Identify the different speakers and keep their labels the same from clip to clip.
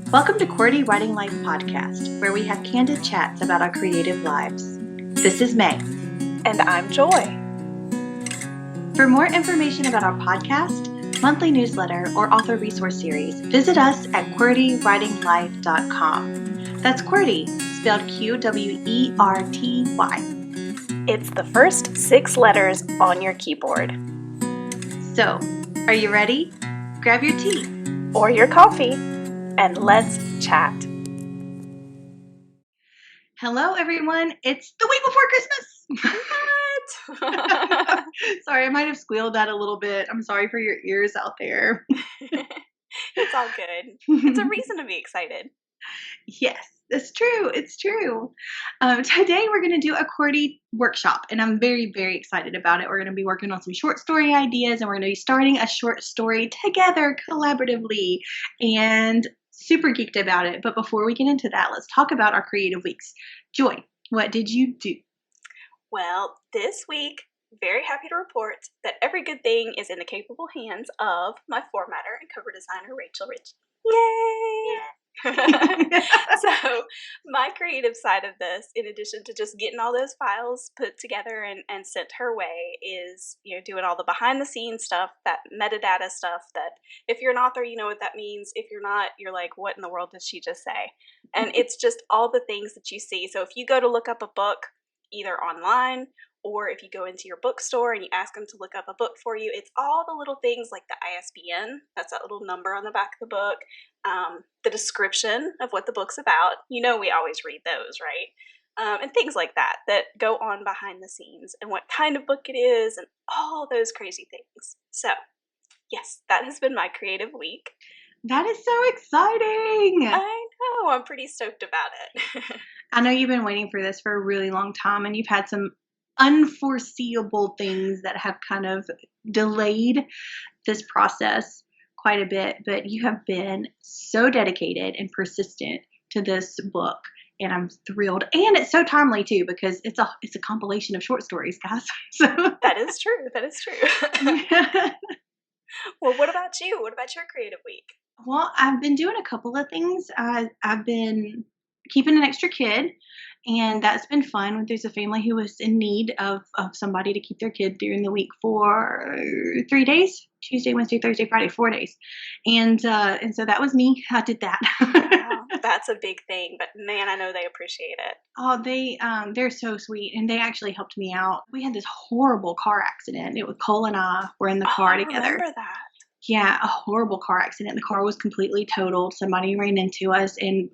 Speaker 1: Welcome to QWERTY Writing Life Podcast, where we have candid chats about our creative lives. This is May.
Speaker 2: And I'm Joy.
Speaker 1: For more information about our podcast, monthly newsletter, or author resource series, visit us at QWERTYWritingLife.com. That's QWERTY, spelled QWERTY.
Speaker 2: It's the first 6 letters on your keyboard.
Speaker 1: So, are you ready? Grab your tea.
Speaker 2: Or your coffee, and let's chat.
Speaker 1: Hello, everyone. It's the week before Christmas.
Speaker 2: What?
Speaker 1: Sorry, I might have squealed that a little bit. I'm sorry for your ears out there.
Speaker 2: It's all good. It's a reason to be excited.
Speaker 1: Yes, it's true. It's true. Today we're going to do a QWERTY workshop, and I'm very, very excited about it. We're going to be working on some short story ideas, and we're going to be starting a short story together collaboratively, and super geeked about it. But before we get into that, let's talk about our creative weeks. Joy, what did you do?
Speaker 2: Well, this week, very happy to report that every good thing is in the capable hands of my formatter and cover designer, Rachel Rich. Yay! So my creative side of this, in addition to just getting all those files put together and sent her way, is doing all the behind the scenes stuff, that metadata stuff that if you're an author, you know what that means. If you're not, you're like, what in the world did she just say? And it's just all the things that you see. So if you go to look up a book either online, or if you go into your bookstore and you ask them to look up a book for you, it's all the little things like the ISBN, that's that little number on the back of the book, the description of what the book's about. We always read those, right? And things like that go on behind the scenes, and what kind of book it is, and all those crazy things. So, yes, that has been my creative week.
Speaker 1: That is so exciting.
Speaker 2: I know. I'm pretty stoked about it.
Speaker 1: I know you've been waiting for this for a really long time, and you've had some unforeseeable things that have kind of delayed this process quite a bit, but you have been so dedicated and persistent to this book, and I'm thrilled. And it's so timely too, because it's a compilation of short stories, guys. So
Speaker 2: That is true. Well, what about you? What about your creative week?
Speaker 1: Well, I've been doing a couple of things. I've been keeping an extra kid, and that's been fun. There's a family who was in need of somebody to keep their kid during the week for 3 days: Tuesday, Wednesday, Thursday, Friday, 4 days. And so that was me. I did that.
Speaker 2: Wow, that's a big thing, but man, I know they appreciate it.
Speaker 1: Oh, they're so sweet, and they actually helped me out. We had this horrible car accident. Cole and I were in the car together.
Speaker 2: I remember that.
Speaker 1: Yeah, a horrible car accident. The car was completely totaled. Somebody ran into us and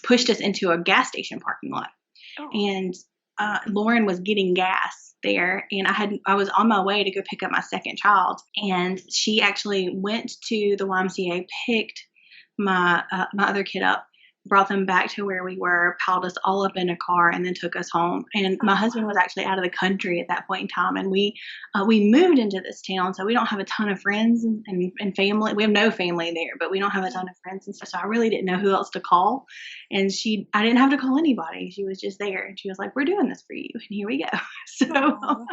Speaker 1: pushed us into a gas station parking lot.
Speaker 2: Oh.
Speaker 1: And Lauren was getting gas there, and I was on my way to go pick up my second child, and she actually went to the YMCA, picked my other kid up, brought them back to where we were, piled us all up in a car, and then took us home. And my husband was actually out of the country at that point in time, and we moved into this town, so we don't have a ton of friends and family. We have no family there, but we don't have a ton of friends and stuff, so I really didn't know who else to call. And I didn't have to call anybody. She was just there, and she was like, we're doing this for you, and here we go. So
Speaker 2: Aww.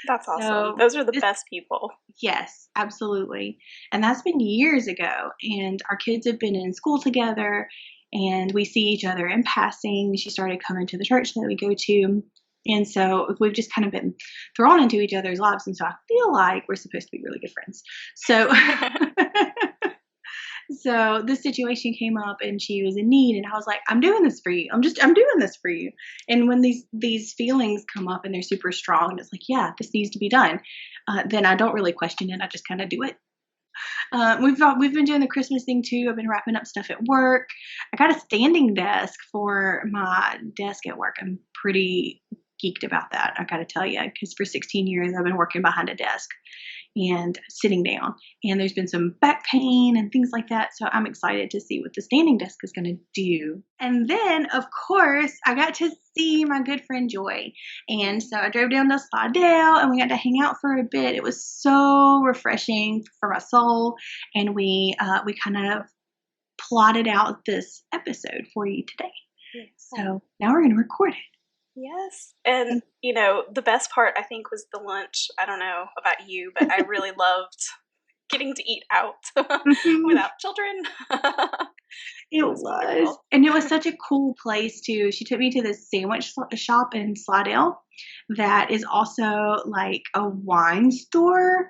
Speaker 2: That's awesome. Those are the best people.
Speaker 1: Yes, absolutely. And that's been years ago, and our kids have been in school together, and we see each other in passing. She started coming to the church that we go to. And so we've just kind of been thrown into each other's lives. And so I feel like we're supposed to be really good friends. So, so this situation came up, and she was in need, and I was like, I'm doing this for you. I'm doing this for you. And when these feelings come up and they're super strong, and it's like, yeah, this needs to be done, then I don't really question it. I just kind of do it. We've been doing the Christmas thing too. I've been wrapping up stuff at work. I got a standing desk for my desk at work. I'm pretty geeked about that, I gotta tell you, because for 16 years I've been working behind a desk and sitting down, and there's been some back pain and things like that, so I'm excited to see what the standing desk is going to do. And then, of course, I got to see my good friend Joy, and so I drove down to Slidell, and we got to hang out for a bit. It was so refreshing for my soul, and we kind of plotted out this episode for you today.
Speaker 2: Yes.
Speaker 1: So now we're going to record it.
Speaker 2: Yes. And, the best part, I think, was the lunch. I don't know about you, but I really loved getting to eat out without children.
Speaker 1: It
Speaker 2: was
Speaker 1: was.
Speaker 2: wonderful.
Speaker 1: And it was such a cool place too. She took me to this sandwich shop in Slidell that is also like a wine store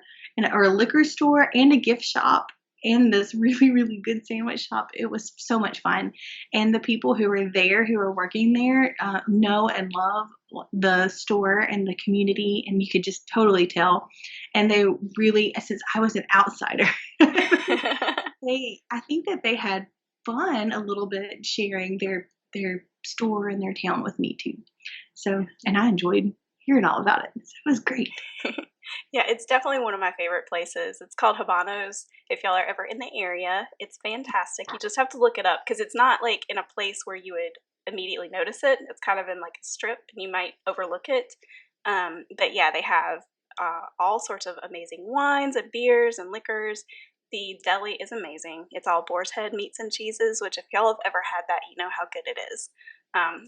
Speaker 1: or a liquor store and a gift shop and this really, really good sandwich shop. It was so much fun. And the people who were there, who were working there, know and love the store and the community, and you could just totally tell. And they really, since I was an outsider, I think that they had fun a little bit sharing their store and their town with me too. So, and I enjoyed hearing all about it. So it was great.
Speaker 2: Yeah, it's definitely one of my favorite places. It's called Habanos. If y'all are ever in the area, it's fantastic. You just have to look it up because it's not like in a place where you would immediately notice it. It's kind of in like a strip and you might overlook it. But yeah, they have all sorts of amazing wines and beers and liquors. The deli is amazing. It's all boar's head meats and cheeses, which if y'all have ever had that, you know how good it is.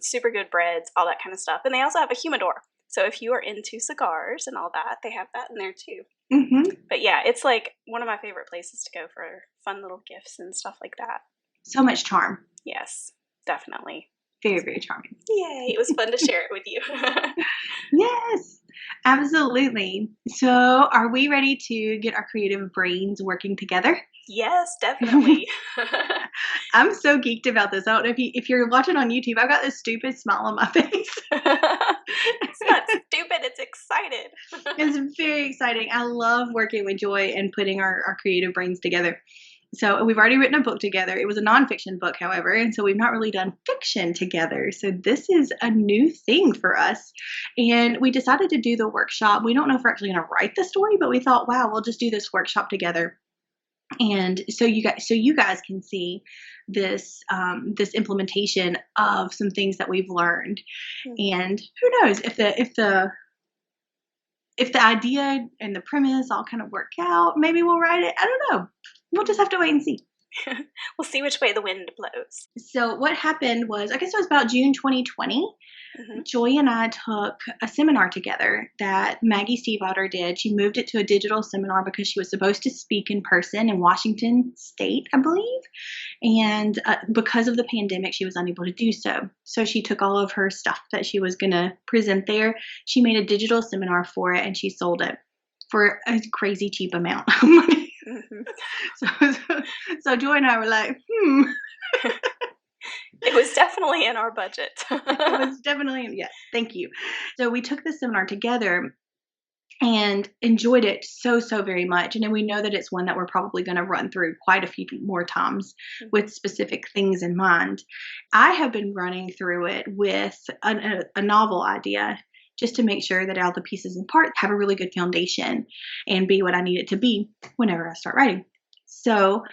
Speaker 2: Super good breads, all that kind of stuff. And they also have a humidor. So if you are into cigars and all that, they have that in there too.
Speaker 1: Mm-hmm.
Speaker 2: But yeah, it's like one of my favorite places to go for fun little gifts and stuff like that.
Speaker 1: So much charm.
Speaker 2: Yes, definitely.
Speaker 1: Very, very charming.
Speaker 2: Yay, it was fun to share it with you.
Speaker 1: Yes, absolutely. So, are we ready to get our creative brains working together?
Speaker 2: Yes, definitely.
Speaker 1: I'm so geeked about this. I don't know if you're watching on YouTube, I've got this stupid smile on my face.
Speaker 2: It's not stupid, it's excited.
Speaker 1: It's very exciting. I love working with Joy and putting our creative brains together. So we've already written a book together. It was a nonfiction book, however, and so we've not really done fiction together. So this is a new thing for us. And we decided to do the workshop. We don't know if we're actually going to write the story, but we thought, wow, we'll just do this workshop together. And so you guys can see this this implementation of some things that we've learned. And who knows if the idea and the premise all kind of work out, maybe we'll write it. I don't know. We'll just have to wait and see.
Speaker 2: We'll see which way the wind blows.
Speaker 1: So what happened was, I guess it was about June 2020.
Speaker 2: Mm-hmm.
Speaker 1: Joy and I took a seminar together that Maggie Stiefvater did. She moved it to a digital seminar because she was supposed to speak in person in Washington State, I believe. And because of the pandemic, she was unable to do so. So she took all of her stuff that she was going to present there. She made a digital seminar for it and she sold it for a crazy cheap amount of money. Mm-hmm. So Joy and I were like,
Speaker 2: It was definitely in our budget.
Speaker 1: It was definitely, yes, thank you. So we took the seminar together and enjoyed it so very much. And then we know that it's one that we're probably going to run through quite a few more times with specific things in mind. I have been running through it with a novel idea just to make sure that all the pieces and parts have a really good foundation and be what I need it to be whenever I start writing. So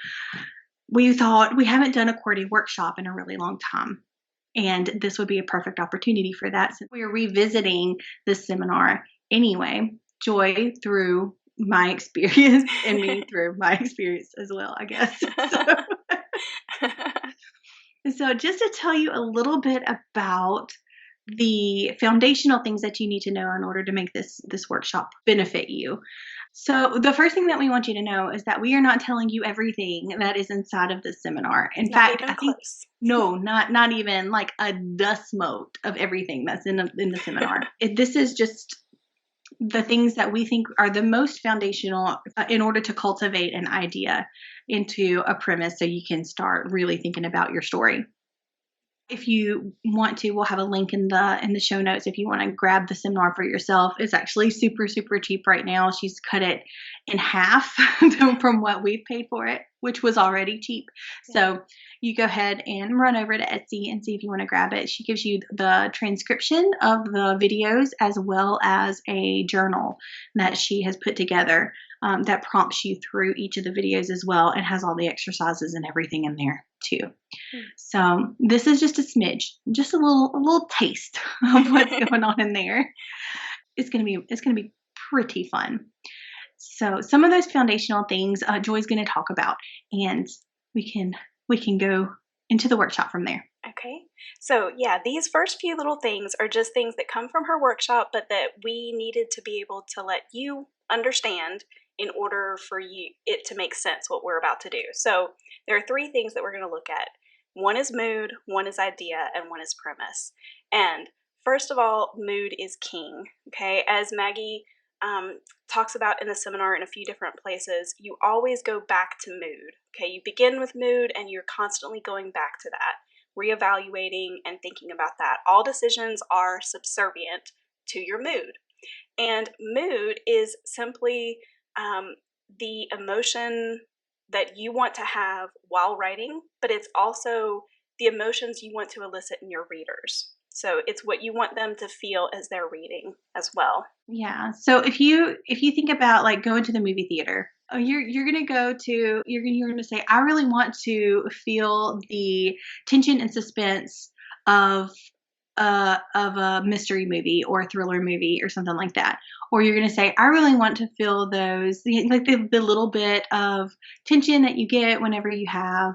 Speaker 1: we thought, we haven't done a QWERTY workshop in a really long time, and this would be a perfect opportunity for that since we are revisiting this seminar anyway. Joy through my experience and me through my experience as well, I guess. So just to tell you a little bit about the foundational things that you need to know in order to make this workshop benefit you. So the first thing that we want you to know is that we are not telling you everything that is inside of this seminar. In fact, I think not even like a dust mote of everything that's in the seminar. This is just the things that we think are the most foundational in order to cultivate an idea into a premise so you can start really thinking about your story. If you want to, we'll have a link in the show notes if you want to grab the seminar for yourself. It's actually super cheap right now. She's cut it in half from what we've paid for it, which was already cheap. So you go ahead and run over to Etsy and see if you want to grab it. She gives you the transcription of the videos as well as a journal that she has put together that prompts you through each of the videos as well, and has all the exercises and everything in there too. So this is just a smidge, just a little taste of what's going on in there. It's gonna be pretty fun. So some of those foundational things Joy's gonna talk about, and we can go into the workshop from there.
Speaker 2: Okay. So yeah, these first few little things are just things that come from her workshop, but that we needed to be able to let you understand in order for it to make sense what we're about to do. So there are three things that we're going to look at. One is mood, one is idea, and one is premise. And first of all, mood is king, okay? As Maggie talks about in the seminar in a few different places, you always go back to mood, okay? You begin with mood and you're constantly going back to that, reevaluating and thinking about that. All decisions are subservient to your mood. And mood is simply the emotion that you want to have while writing, but it's also the emotions you want to elicit in your readers. So it's what you want them to feel as they're reading as well.
Speaker 1: Yeah. So if you think about like going to the movie theater, you're gonna go to you're gonna say, I really want to feel the tension and suspense of of a mystery movie or a thriller movie or something like that. Or you're going to say, I really want to feel those, like the little bit of tension that you get whenever you have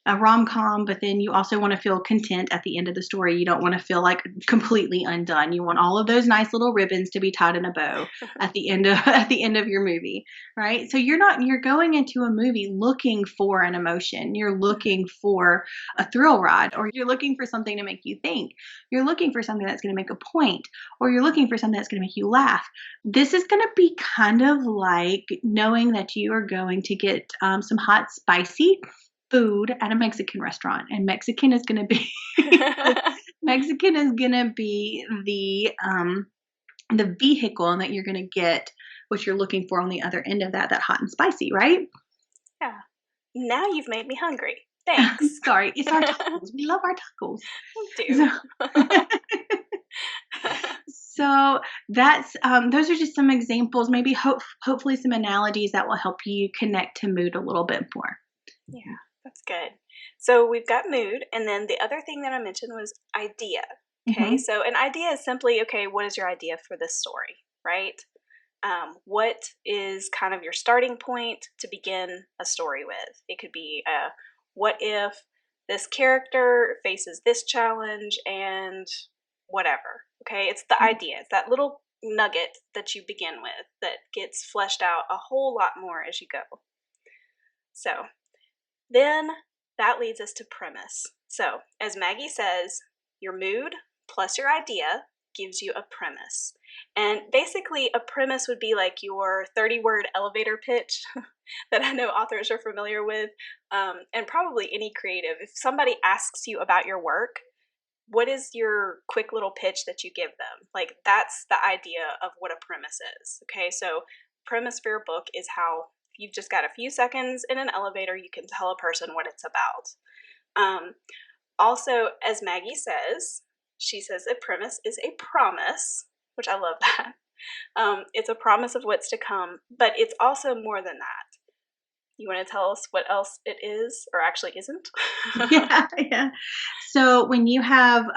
Speaker 1: a rom-com, but then you also want to feel content at the end of the story. You don't want to feel like completely undone. You want all of those nice little ribbons to be tied in a bow at the end of your movie, right? So you're going into a movie looking for an emotion. You're looking for a thrill ride, or you're looking for something to make you think. You're looking for something that's going to make a point, or you're looking for something that's going to make you laugh. This is going to be kind of like knowing that you are going to get some hot, spicy food at a Mexican restaurant, and Mexican is going to be Mexican is going to be the vehicle, and that you're going to get what you're looking for on the other end of that hot and spicy, right?
Speaker 2: Yeah. Now you've made me hungry. Thanks.
Speaker 1: Sorry, it's our tacos. We love our tacos.
Speaker 2: We do.
Speaker 1: So that's those are just some examples, maybe hopefully some analogies that will help you connect to mood a little bit more.
Speaker 2: Yeah. That's good. So we've got mood, and then the other thing that I mentioned was idea. Okay, so an idea is simply, okay, what is your idea for this story, right? What is kind of your starting point to begin a story with? It could be, what if this character faces this challenge and whatever, okay? It's the idea. It's that little nugget that you begin with that gets fleshed out a whole lot more as you go. So then that leads us to premise. So, as Maggie says, your mood plus your idea gives you a premise. And basically, a premise would be like your 30-word elevator pitch that I know authors are familiar with, and probably any creative. If somebody asks you about your work, what is your quick little pitch that you give them? Like, that's the idea of what a premise is. Okay, so premise for your book is how you've just got a few seconds in an elevator, you can tell a person what it's about. Also, as Maggie says, she says a premise is a promise, which I love that. It's a promise of what's to come, but it's also more than that. You want to tell us what else it is, or actually isn't?
Speaker 1: Yeah. So when you have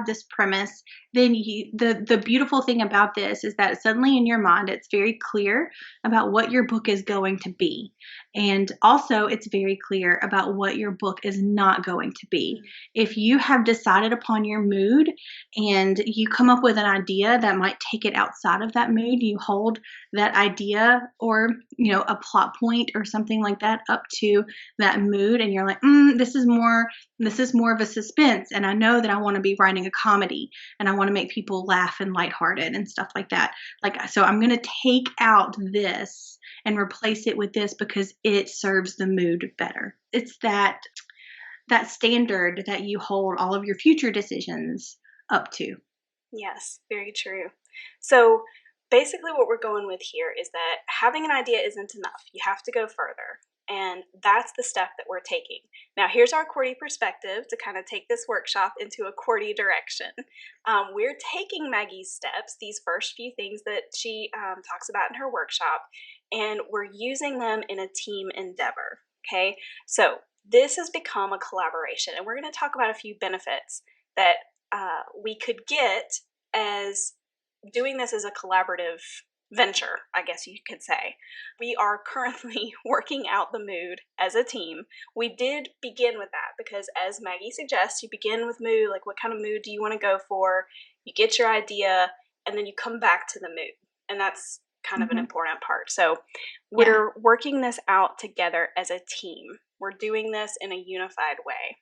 Speaker 1: this premise, then the beautiful thing about this is that suddenly in your mind it's very clear about what your book is going to be, and also it's very clear about what your book is not going to be. If you have decided upon your mood and you come up with an idea that might take it outside of that mood, you hold that idea, or a plot point or something like that, up to that mood, and you're like, this is more of a suspense, and I know that I want to be writing a comedy, and I want to make people laugh and lighthearted and stuff like that. So I'm going to take out this and replace it with this because it serves the mood better. It's that standard that you hold all of your future decisions up to.
Speaker 2: Yes, very true. So basically what we're going with here is that having an idea isn't enough. You have to go further. And that's the step that we're taking. Now, here's our QWERTY perspective to kind of take this workshop into a QWERTY direction. We're taking Maggie's steps, these first few things that she talks about in her workshop, and we're using them in a team endeavor, okay? So this has become a collaboration, and we're going to talk about a few benefits that we could get as doing this as a collaborative venture, I guess you could say. We are currently working out the mood as a team. We did begin with that because, as Maggie suggests, you begin with mood, like what kind of mood do you want to go for? You get your idea, and then you come back to the mood. And that's kind of an important part. So we're working this out together as a team. We're doing this in a unified way.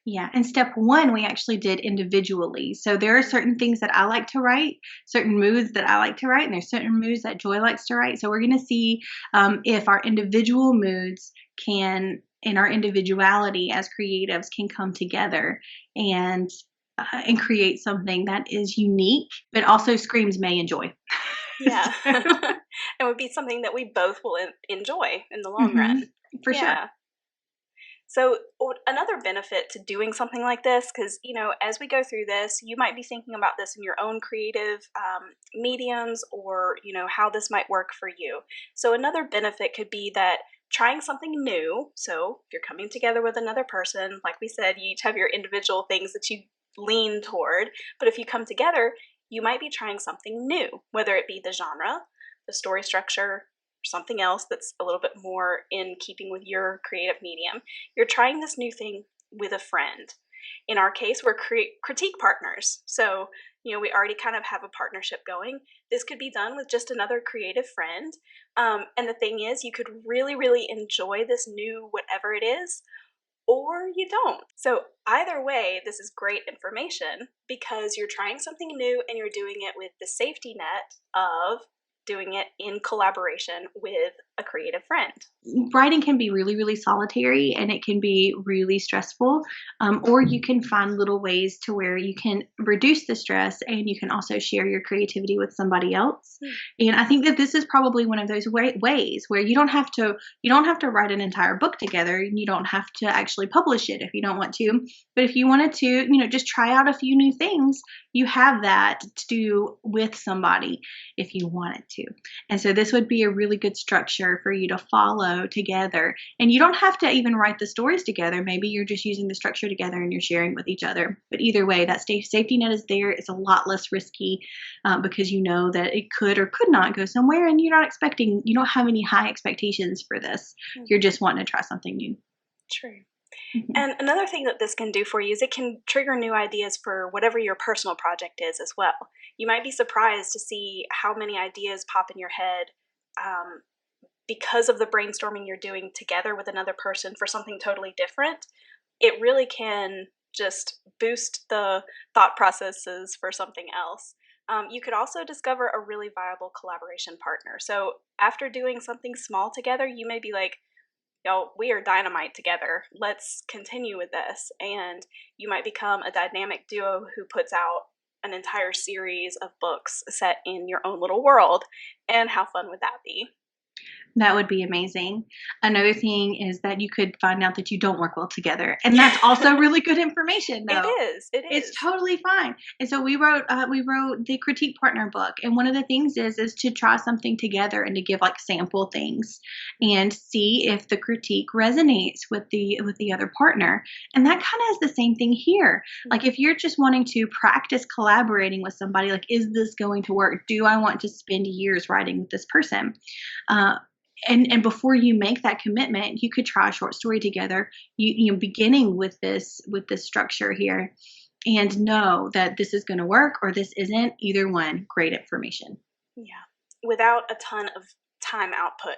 Speaker 1: Yeah. And step one, we actually did individually. So there are certain things that I like to write, certain moods that I like to write, and there's certain moods that Joy likes to write. So we're going to see if our individual moods can, and our individuality as creatives can come together and create something that is unique, but also screams May and Joy.
Speaker 2: Yeah. It would be something that we both will enjoy in the long run.
Speaker 1: For sure.
Speaker 2: So another benefit to doing something like this, because, as we go through this, you might be thinking about this in your own creative mediums, or, how this might work for you. So another benefit could be that trying something new. So if you're coming together with another person, like we said, you each have your individual things that you lean toward. But if you come together, you might be trying something new, whether it be the genre, the story structure, something else that's a little bit more in keeping with your creative medium. You're trying this new thing with a friend. In our case, we're critique partners. So, we already kind of have a partnership going. This could be done with just another creative friend. And the thing is, you could really, really enjoy this new whatever it is, or you don't. So either way, this is great information because you're trying something new and you're doing it with the safety net of doing it in collaboration with a creative friend.
Speaker 1: Writing can be really, really solitary, and it can be really stressful. Or you can find little ways to where you can reduce the stress, and you can also share your creativity with somebody else. And I think that this is probably one of those ways where you don't have to write an entire book together, and you don't have to actually publish it if you don't want to. But if you wanted to, just try out a few new things, you have that to do with somebody if you wanted to. And so this would be a really good structure for you to follow together. And you don't have to even write the stories together. Maybe you're just using the structure together and you're sharing with each other. But either way, that safety net is there. It's a lot less risky because you know that it could or could not go somewhere, and you don't have any high expectations for this. You're just wanting to try something new.
Speaker 2: True. And another thing that this can do for you is it can trigger new ideas for whatever your personal project is as well. You might be surprised to see how many ideas pop in your head because of the brainstorming you're doing together with another person for something totally different. It really can just boost the thought processes for something else. You could also discover a really viable collaboration partner. So after doing something small together, you may be like, we are dynamite together. Let's continue with this. And you might become a dynamic duo who puts out an entire series of books set in your own little world. And how fun would that be?
Speaker 1: That would be amazing. Another thing is that you could find out that you don't work well together. And that's also really good information, though.
Speaker 2: It is.
Speaker 1: It's totally fine. And so we wrote the critique partner book. And one of the things is to try something together and to give like sample things and see if the critique resonates with the other partner. And that kind of is the same thing here. Like if you're just wanting to practice collaborating with somebody, like, is this going to work? Do I want to spend years writing with this person? And before you make that commitment, you could try a short story together, beginning with this structure here, and know that this is going to work or this isn't. Either one, great information.
Speaker 2: Yeah, without a ton of time output.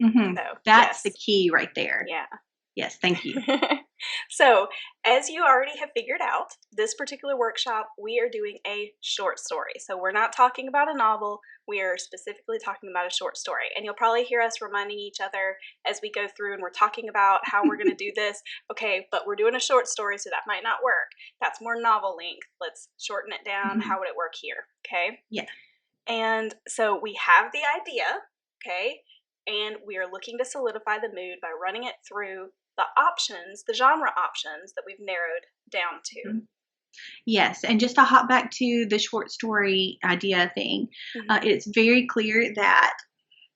Speaker 1: So, that's the key right there.
Speaker 2: Yeah.
Speaker 1: Yes, thank you.
Speaker 2: So, as you already have figured out, this particular workshop, we are doing a short story. So we're not talking about a novel. We are specifically talking about a short story. And you'll probably hear us reminding each other as we go through and we're talking about how we're going to do this. Okay, but we're doing a short story, so that might not work. That's more novel length. Let's shorten it down. How would it work here? Okay?
Speaker 1: Yeah.
Speaker 2: And so we have the idea, okay? And we are looking to solidify the mood by running it through the options, the genre options that we've narrowed down to.
Speaker 1: Yes, and just to hop back to the short story idea thing, it's very clear that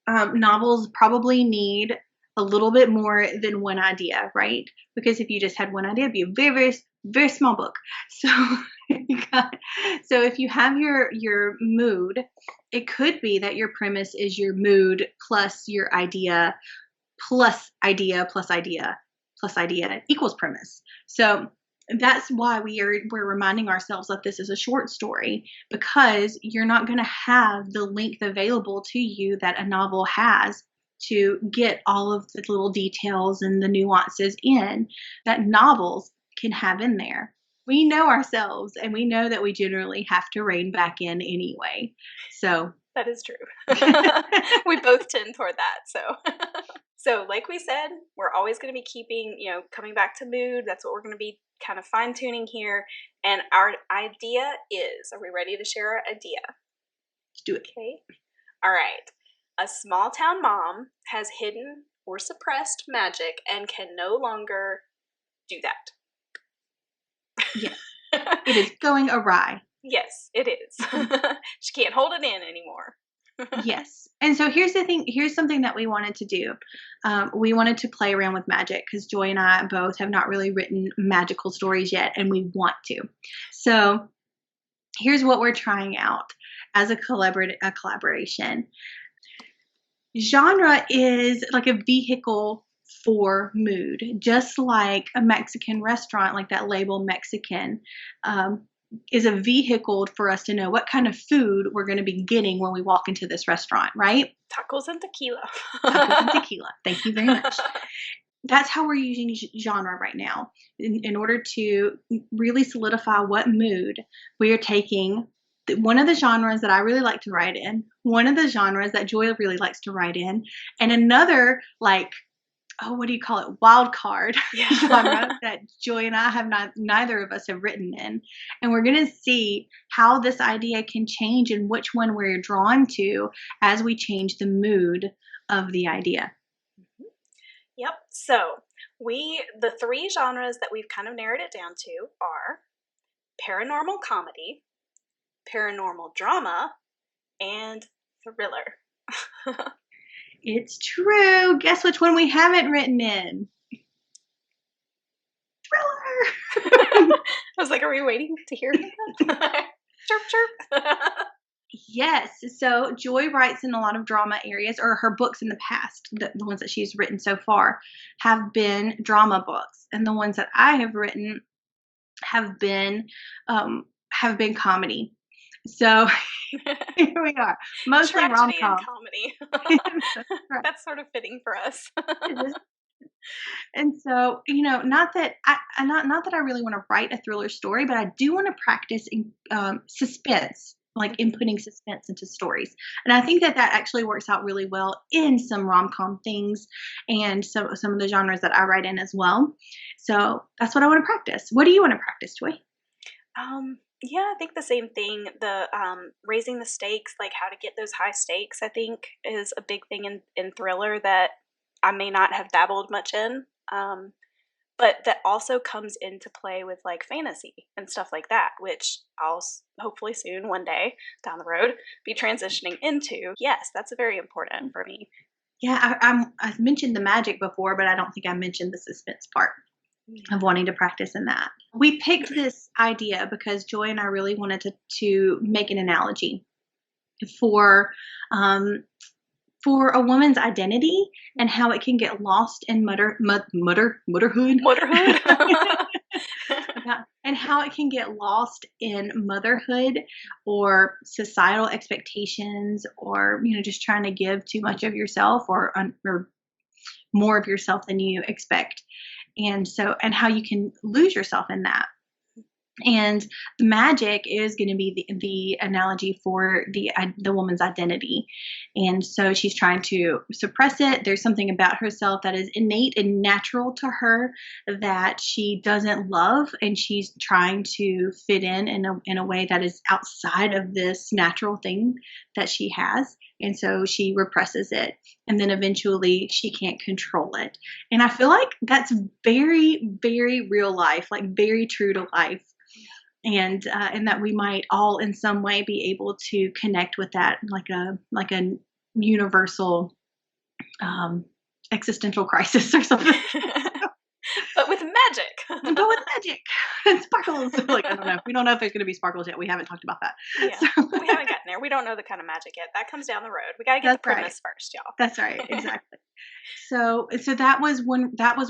Speaker 1: novels probably need a little bit more than one idea, right? Because if you just had one idea, it'd be a very, very, very small book. So, so if you have your mood, it could be that your premise is your mood plus your idea plus idea plus idea plus idea equals premise. So that's why we're reminding ourselves that this is a short story, because you're not going to have the length available to you that a novel has to get all of the little details and the nuances in that novels can have in there. We know ourselves, and we know that we generally have to rein back in anyway. So
Speaker 2: that is true. We both tend toward that. So like we said, we're always going to be keeping, coming back to mood. That's what we're going to be kind of fine tuning here. And our idea is, are we ready to share our idea?
Speaker 1: Let's do it.
Speaker 2: Okay. All right. A small town mom has hidden or suppressed magic and can no longer do that.
Speaker 1: Yes. It is going awry.
Speaker 2: Yes, it is. She can't hold it in anymore.
Speaker 1: Yes. And so here's the thing. Here's something that we wanted to do. We wanted to play around with magic because Joy and I both have not really written magical stories yet, and we want to. So here's what we're trying out as a collaboration. Genre is like a vehicle for mood, just like a Mexican restaurant, like that label Mexican, is a vehicle for us to know what kind of food we're going to be getting when we walk into this restaurant, right?
Speaker 2: Tacos and tequila.
Speaker 1: Tacos and tequila. Thank you very much. That's how we're using genre right now in order to really solidify what mood we are taking. One of the genres that I really like to write in, one of the genres that Joy really likes to write in, and another, like, what do you call it? Wild card genre that Joy and I have neither of us have written in. And we're going to see how this idea can change and which one we're drawn to as we change the mood of the idea.
Speaker 2: Yep. So the three genres that we've kind of narrowed it down to are paranormal comedy, paranormal drama, and thriller.
Speaker 1: It's true. Guess which one we haven't written in? Thriller.
Speaker 2: I was like, are we waiting to hear that? Chirp, chirp.
Speaker 1: Yes. So Joy writes in a lot of drama areas, or her books in the past, the ones that she's written so far, have been drama books. And the ones that I have written have been comedy. So here we are, mostly rom-com.
Speaker 2: And comedy. That's sort of fitting for us.
Speaker 1: And so, not that I really want to write a thriller story, but I do want to practice in suspense, like inputting suspense into stories. And I think that actually works out really well in some rom-com things and some of the genres that I write in as well. So that's what I want to practice. What do you want to practice, Joy?
Speaker 2: Yeah, I think the same thing. The raising the stakes, like how to get those high stakes, I think is a big thing in thriller that I may not have dabbled much in, but that also comes into play with like fantasy and stuff like that, which I'll hopefully soon, one day down the road, be transitioning into. Yes, that's very important for me.
Speaker 1: Yeah, I've mentioned the magic before, but I don't think I mentioned the suspense part of wanting to practice in that. We picked this idea because Joy and I really wanted to make an analogy for a woman's identity and how it can get lost in motherhood. And how it can get lost in motherhood or societal expectations, or just trying to give too much of yourself or more of yourself than you expect. And how you can lose yourself in that. And magic is going to be the analogy for the woman's identity. And so she's trying to suppress it. There's something about herself that is innate and natural to her that she doesn't love, and she's trying to fit in a way that is outside of this natural thing that she has. And so she represses it, and then eventually she can't control it. And I feel like that's very, very real life, like very true to life. And that we might all in some way be able to connect with that, like a universal existential crisis or something.
Speaker 2: But with magic.
Speaker 1: And sparkles. Like, I don't know. We don't know if there's going to be sparkles yet. We haven't talked about that.
Speaker 2: Yeah, so. We haven't gotten there. We don't know the kind of magic yet. That comes down the road. We got to get the premise first, y'all.
Speaker 1: That's right. Exactly. So that was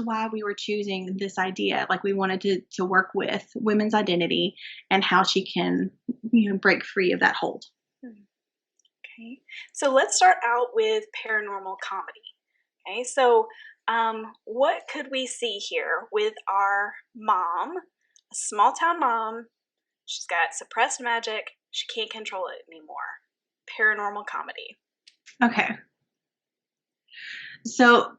Speaker 1: why we were choosing this idea. Like, we wanted to work with women's identity and how she can, break free of that hold.
Speaker 2: Okay. So let's start out with paranormal comedy. Okay, so what could we see here with our mom? A small town mom. She's got suppressed magic. She can't control it anymore. Paranormal comedy.
Speaker 1: Okay. So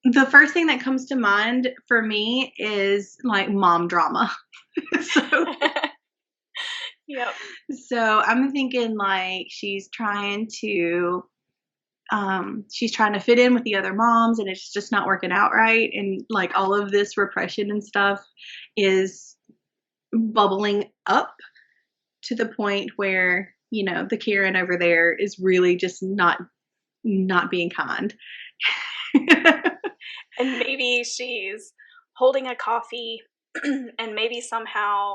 Speaker 1: the first thing that comes to mind for me is like mom drama. so
Speaker 2: Yep.
Speaker 1: so I'm thinking like she's trying to fit in with the other moms and it's just not working out right, and like all of this repression and stuff is bubbling up to the point where, you know, the Karen over there is really just not being kind.
Speaker 2: And maybe she's holding a coffee and maybe somehow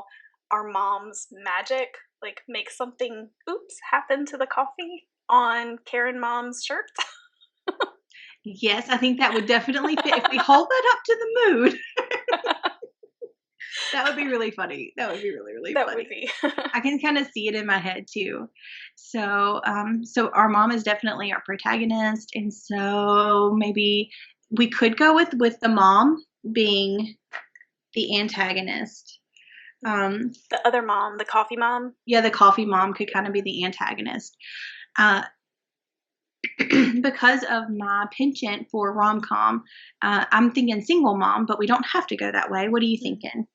Speaker 2: our mom's magic like makes something happen to the coffee on Karen mom's shirt.
Speaker 1: Yes, I think that would definitely fit if we hold that up to the mood. That would be really funny. That would be really, really
Speaker 2: That
Speaker 1: funny.
Speaker 2: would be.
Speaker 1: I can kind of see it in my head too. So, so our mom is definitely our protagonist, and so maybe we could go with the mom being the antagonist.
Speaker 2: The other mom, the coffee mom.
Speaker 1: Yeah, the coffee mom could kind of be the antagonist. Because of my penchant for rom-com, I'm thinking single mom, but we don't have to go that way. What are you thinking?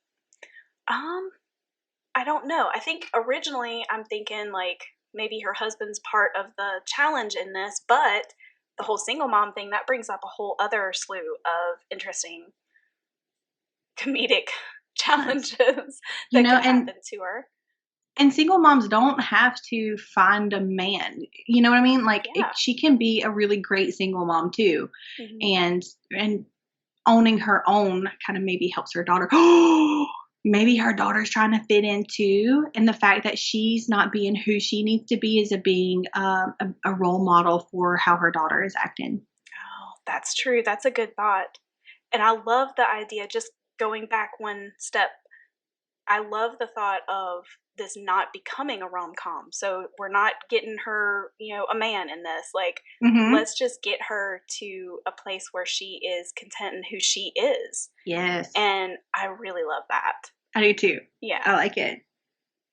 Speaker 2: I don't know. I think originally I'm thinking like maybe her husband's part of the challenge in this, but the whole single mom thing, that brings up a whole other slew of interesting comedic challenges that could happen to her.
Speaker 1: And single moms don't have to find a man. You know what I mean? Like she can be a really great single mom too. Mm-hmm. And owning her own kind of maybe helps her daughter. Maybe her daughter's trying to fit in too. And the fact that she's not being who she needs to be is being a role model for how her daughter is acting.
Speaker 2: Oh, that's true. That's a good thought. And I love the idea, just going back one step, I love the thought of this not becoming a rom-com. So we're not getting her, you know, a man in this. Like, let's just get her to a place where she is content in who she is.
Speaker 1: Yes.
Speaker 2: And I really love that.
Speaker 1: I do too.
Speaker 2: Yeah.
Speaker 1: I like it.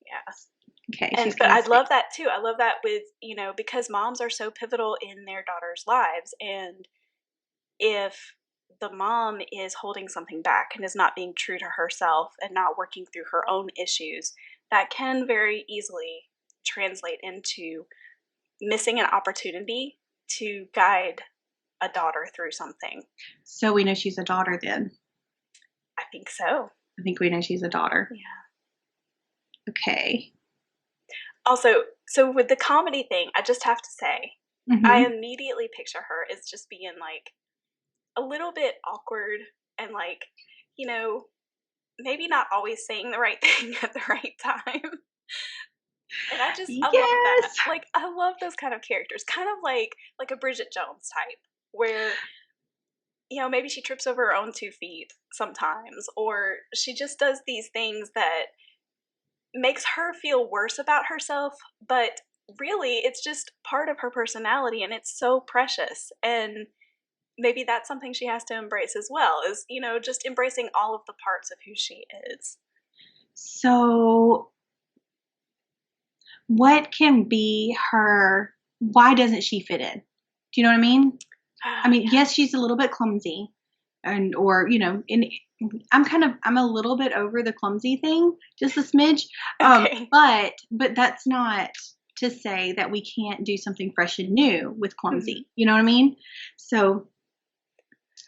Speaker 2: Yeah. Okay. But I love that too. I love that with, you know, because moms are so pivotal in their daughters' lives. And if the mom is holding something back and is not being true to herself and not working through her own issues, that can very easily translate into missing an opportunity to guide a daughter through something.
Speaker 1: So we know she's a daughter then?
Speaker 2: I think so.
Speaker 1: I think we know she's a daughter.
Speaker 2: Yeah.
Speaker 1: Okay.
Speaker 2: Also, so with the comedy thing, I just have to say, I immediately picture her as just being like a little bit awkward and like, you know, maybe not always saying the right thing at the right time. And I love that. Like, I love those kind of characters, kind of like a Bridget Jones type, where, you know, maybe she trips over her own 2 feet sometimes, or she just does these things that makes her feel worse about herself, but really it's just part of her personality and it's so precious. And maybe that's something she has to embrace as well, is, you know, just embracing all of the parts of who she is.
Speaker 1: So what can be her, why doesn't she fit in? Do you know what I mean? I mean, yes, she's a little bit clumsy or, you know, I'm a little bit over the clumsy thing, just a smidge.
Speaker 2: Okay.
Speaker 1: But that's not to say that we can't do something fresh and new with clumsy. You know what I mean? So,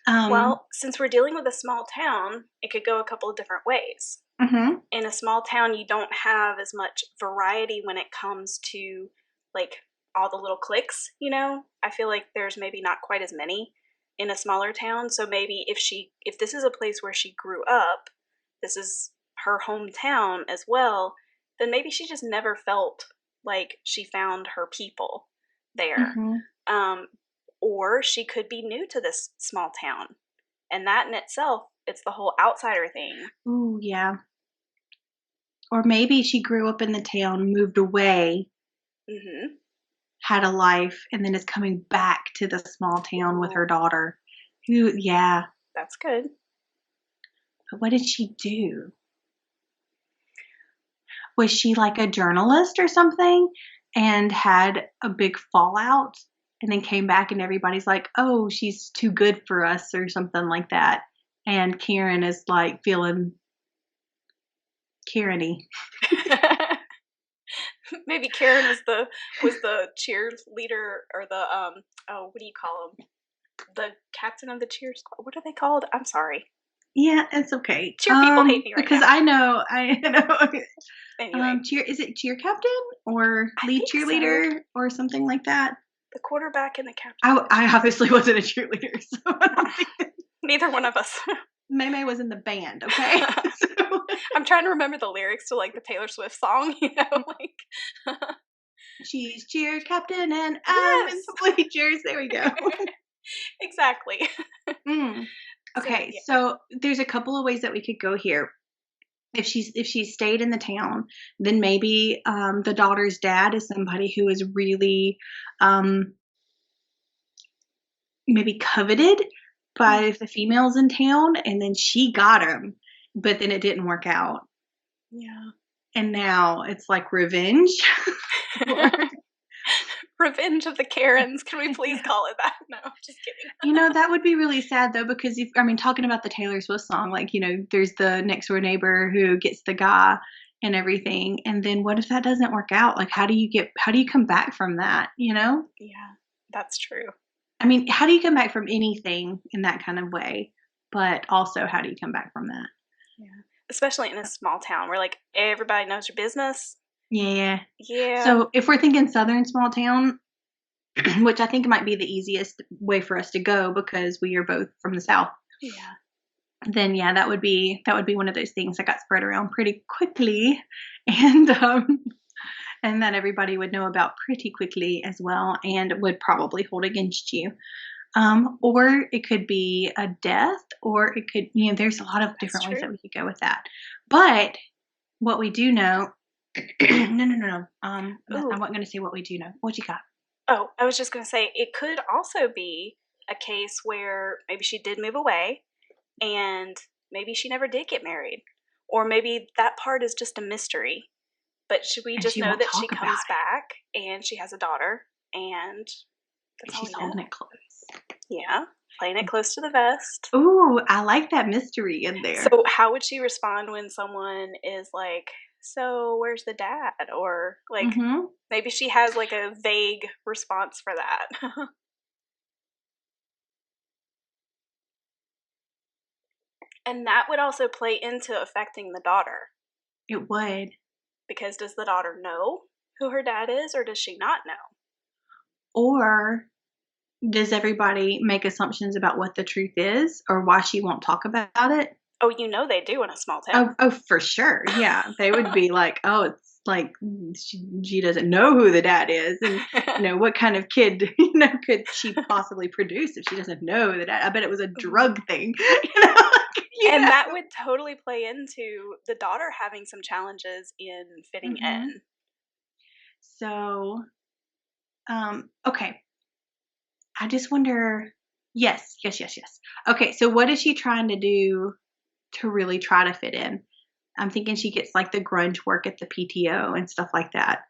Speaker 2: well, since we're dealing with a small town, it could go a couple of different ways. In a small town, you don't have as much variety when it comes to like all the little cliques, you know? I feel like there's maybe not quite as many in a smaller town. So maybe if this is a place where she grew up, this is her hometown as well, then maybe she just never felt like she found her people there. Or she could be new to this small town. And that in itself, it's the whole outsider thing.
Speaker 1: Ooh, yeah. Or maybe she grew up in the town, moved away, had a life, and then is coming back to the small town with her daughter. Yeah.
Speaker 2: That's good.
Speaker 1: But what did she do? Was she like a journalist or something and had a big fallout and then came back and everybody's like, oh, she's too good for us or something like that. And Karen is like feeling Karen-y.
Speaker 2: Maybe Karen was the cheerleader or the what do you call them? The captain of the cheer squad. What are they called? I'm sorry.
Speaker 1: Yeah, it's okay.
Speaker 2: Cheer people hate me right
Speaker 1: because
Speaker 2: now.
Speaker 1: I know.
Speaker 2: Anyway,
Speaker 1: Is it cheer captain or lead cheerleader or something like that?
Speaker 2: The quarterback and the captain.
Speaker 1: I obviously wasn't a cheerleader, so I don't think
Speaker 2: neither one of us.
Speaker 1: May was in the band, okay? So.
Speaker 2: I'm trying to remember the lyrics to like the Taylor Swift song, like
Speaker 1: she's cheer captain and I'm in the bleachers. There we go.
Speaker 2: Exactly.
Speaker 1: Okay, so there's a couple of ways that we could go here. If she stayed in the town, then maybe the daughter's dad is somebody who is really maybe coveted by the females in town, and then she got him, but then it didn't work out.
Speaker 2: Yeah.
Speaker 1: And now it's like revenge.
Speaker 2: Revenge of the Karens. Can we please call it that? No, just kidding.
Speaker 1: That would be really sad though, because talking about the Taylor Swift song, like, there's the next door neighbor who gets the guy and everything. And then what if that doesn't work out? Like, how do you come back from that?
Speaker 2: Yeah, that's true.
Speaker 1: How do you come back from anything in that kind of way? But also, how do you come back from that?
Speaker 2: Yeah. Especially in a small town where like everybody knows your business.
Speaker 1: Yeah.
Speaker 2: Yeah.
Speaker 1: So if we're thinking southern small town, which I think might be the easiest way for us to go because we are both from the South.
Speaker 2: Yeah.
Speaker 1: Then that would be one of those things that got spread around pretty quickly, and that everybody would know about pretty quickly as well, and would probably hold against you. Or it could be a death, or it could, there's a lot of different ways that we could go with that. But what we do know, no. I'm not going to say what we do know. What you got?
Speaker 2: Oh, I was just going to say, it could also be a case where maybe she did move away and maybe she never did get married. Or maybe that part is just a mystery. But should we just know that she comes back and she has a daughter and that's
Speaker 1: she's holding it close.
Speaker 2: Yeah, playing it close to the vest.
Speaker 1: Ooh, I like that mystery in there.
Speaker 2: So how would she respond when someone is like, so where's the dad? Or like maybe she has like a vague response for that. And that would also play into affecting the daughter.
Speaker 1: It would.
Speaker 2: Because does the daughter know who her dad is, or does she not know?
Speaker 1: Or does everybody make assumptions about what the truth is or why she won't talk about it?
Speaker 2: Oh, they do in a small town.
Speaker 1: Oh, for sure. Yeah. They would be like, oh, it's like she doesn't know who the dad is. And, what kind of kid, could she possibly produce if she doesn't know the dad? I bet it was a drug thing.
Speaker 2: And that would totally play into the daughter having some challenges in fitting in.
Speaker 1: So, okay. I just wonder, yes. Okay, so what is she trying to do to really try to fit in? I'm thinking she gets like the grunge work at the PTO and stuff like that.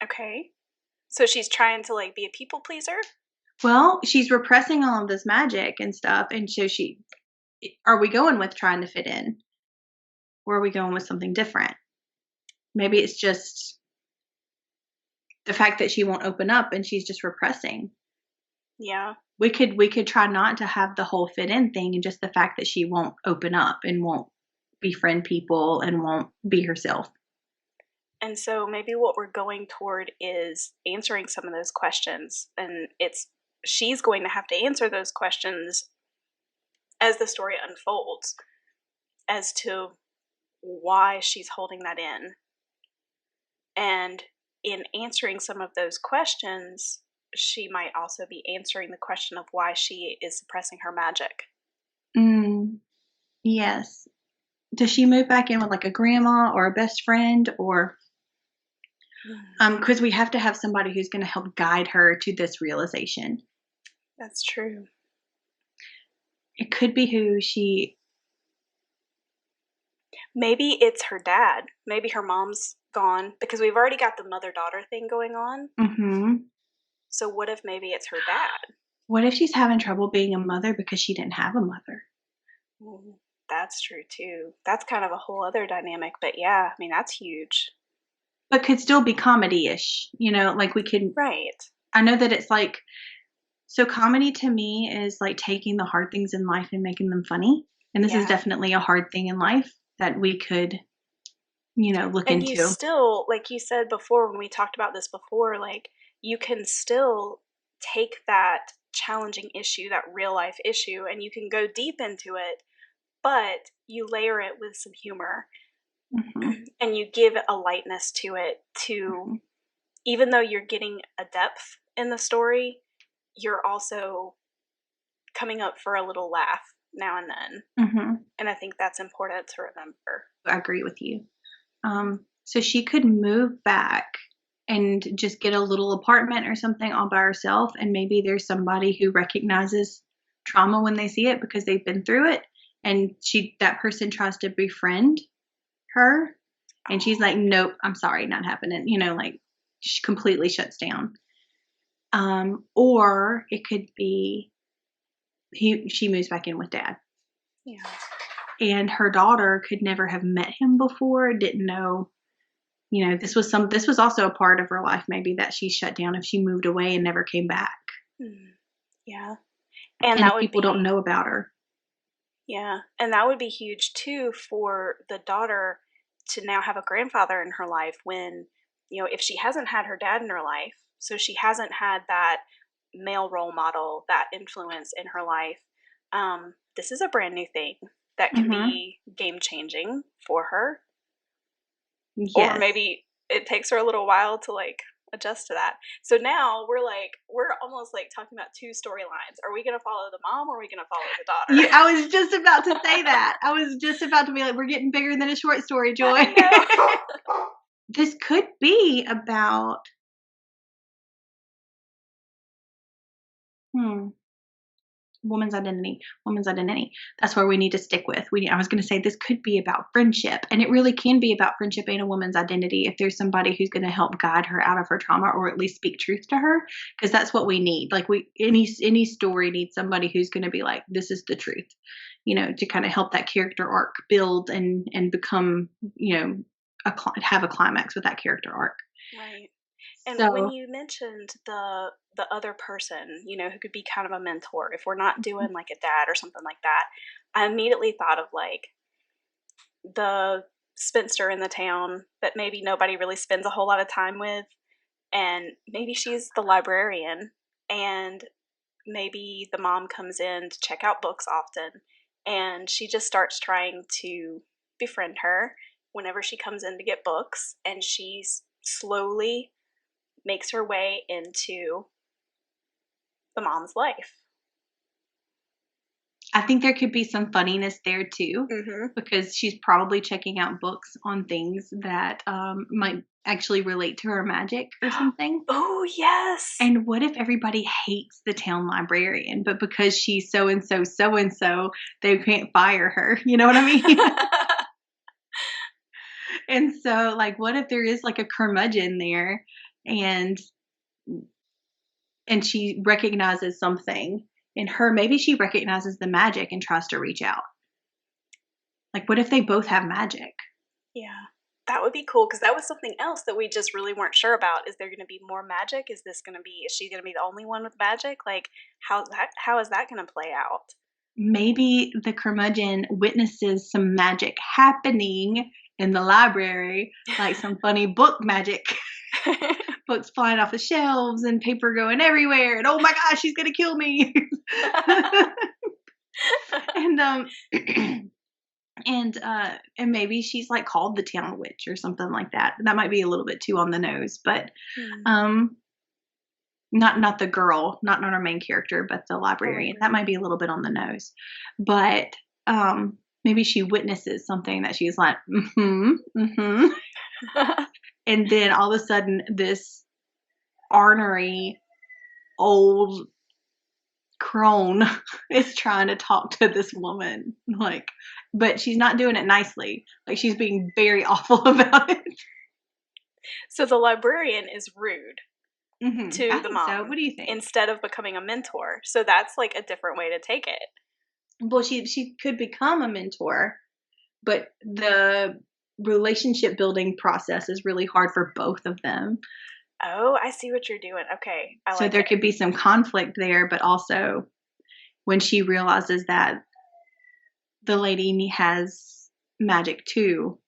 Speaker 2: Okay. So she's trying to like be a people pleaser?
Speaker 1: Well, she's repressing all of this magic and stuff, and so are we going with trying to fit in? Or are we going with something different? Maybe it's just the fact that she won't open up and she's just repressing.
Speaker 2: Yeah.
Speaker 1: We could try not to have the whole fit in thing, and just the fact that she won't open up and won't befriend people and won't be herself.
Speaker 2: And so maybe what we're going toward is answering some of those questions, and she's going to have to answer those questions as the story unfolds as to why she's holding that in. And in answering some of those questions, she might also be answering the question of why she is suppressing her magic.
Speaker 1: Yes. Does she move back in with like a grandma or a best friend, or because we have to have somebody who's going to help guide her to this realization.
Speaker 2: That's true.
Speaker 1: It could be who she...
Speaker 2: Maybe it's her dad. Maybe her mom's gone, because we've already got the mother-daughter thing going on.
Speaker 1: Mm-hmm.
Speaker 2: So what if maybe it's her dad?
Speaker 1: What if she's having trouble being a mother because she didn't have a mother?
Speaker 2: That's true too. That's kind of a whole other dynamic, but yeah, I mean, that's huge.
Speaker 1: But could still be comedy-ish, like we could...
Speaker 2: Right.
Speaker 1: I know that it's like... So comedy to me is like taking the hard things in life and making them funny. And this is definitely a hard thing in life that we could, look
Speaker 2: and
Speaker 1: into.
Speaker 2: You still, like you said before, when we talked about this before, like you can still take that challenging issue, that real life issue, and you can go deep into it, but you layer it with some humor. Mm-hmm. And you give a lightness to it mm-hmm. Even though you're getting a depth in the story, you're also coming up for a little laugh now and then. Mm-hmm. And I think that's important to remember.
Speaker 1: I agree with you. So she could move back and just get a little apartment or something all by herself, and maybe there's somebody who recognizes trauma when they see it because they've been through it, and that person tries to befriend her, and she's like, nope, I'm sorry, not happening. Like she completely shuts down. Or it could be she moves back in with dad.
Speaker 2: Yeah.
Speaker 1: And her daughter could never have met him before, didn't know, this was also a part of her life maybe that she shut down if she moved away and never came back.
Speaker 2: Yeah.
Speaker 1: And that people don't know about her.
Speaker 2: Yeah. And that would be huge too for the daughter to now have a grandfather in her life when, if she hasn't had her dad in her life, so she hasn't had that male role model, that influence in her life. This is a brand new thing that can be game changing for her. Yes. Or maybe it takes her a little while to like adjust to that. So now we're almost like talking about two storylines. Are we going to follow the mom or are we going to follow the daughter?
Speaker 1: Yeah, I was just about to say that. I was just about to be like, we're getting bigger than a short story, Joy. This could be about woman's identity. That's where we need to stick with. I was going to say this could be about friendship, and it really can be about friendship and a woman's identity if there's somebody who's going to help guide her out of her trauma, or at least speak truth to her, because that's what we need. Like any story needs somebody who's going to be like, this is the truth, to kind of help that character arc build and become, have a climax with that character arc.
Speaker 2: Right. And so, when you mentioned the other person, who could be kind of a mentor, if we're not doing like a dad or something like that, I immediately thought of like the spinster in the town that maybe nobody really spends a whole lot of time with, and maybe she's the librarian, and maybe the mom comes in to check out books often, and she just starts trying to befriend her whenever she comes in to get books, and she's slowly makes her way into the mom's life.
Speaker 1: I think there could be some funniness there too, because she's probably checking out books on things that might actually relate to her magic or something.
Speaker 2: Oh, yes.
Speaker 1: And what if everybody hates the town librarian, but because she's so-and-so, they can't fire her? You know what I mean? And so, like, what if there is like a curmudgeon there, and she recognizes something in her? Maybe she recognizes the magic and tries to reach out. Like, what if they both have magic?
Speaker 2: Yeah, that would be cool, because that was something else that we just really weren't sure about. Is there going to be more magic? Is she going to be the only one with magic? Like, how is that going to play out?
Speaker 1: Maybe the curmudgeon witnesses some magic happening in the library, like some funny book magic. Books flying off the shelves and paper going everywhere, and oh my gosh, she's gonna kill me. And maybe she's like called the town witch or something like that. That might be a little bit too on the nose, but not the girl, not our main character, but the librarian. That might be a little bit on the nose, but maybe she witnesses something that she's like, and then all of a sudden this ornery old crone is trying to talk to this woman, like, but she's not doing it nicely. Like, she's being very awful about it.
Speaker 2: So the librarian is rude to
Speaker 1: I
Speaker 2: the
Speaker 1: think
Speaker 2: mom.
Speaker 1: so. What do you think?
Speaker 2: Instead of becoming a mentor. So that's like a different way to take it.
Speaker 1: Well, she could become a mentor, but the relationship building process is really hard for both of them.
Speaker 2: Oh, I see what you're doing. Okay.
Speaker 1: So there could be some conflict there, but also when she realizes that the lady has magic too,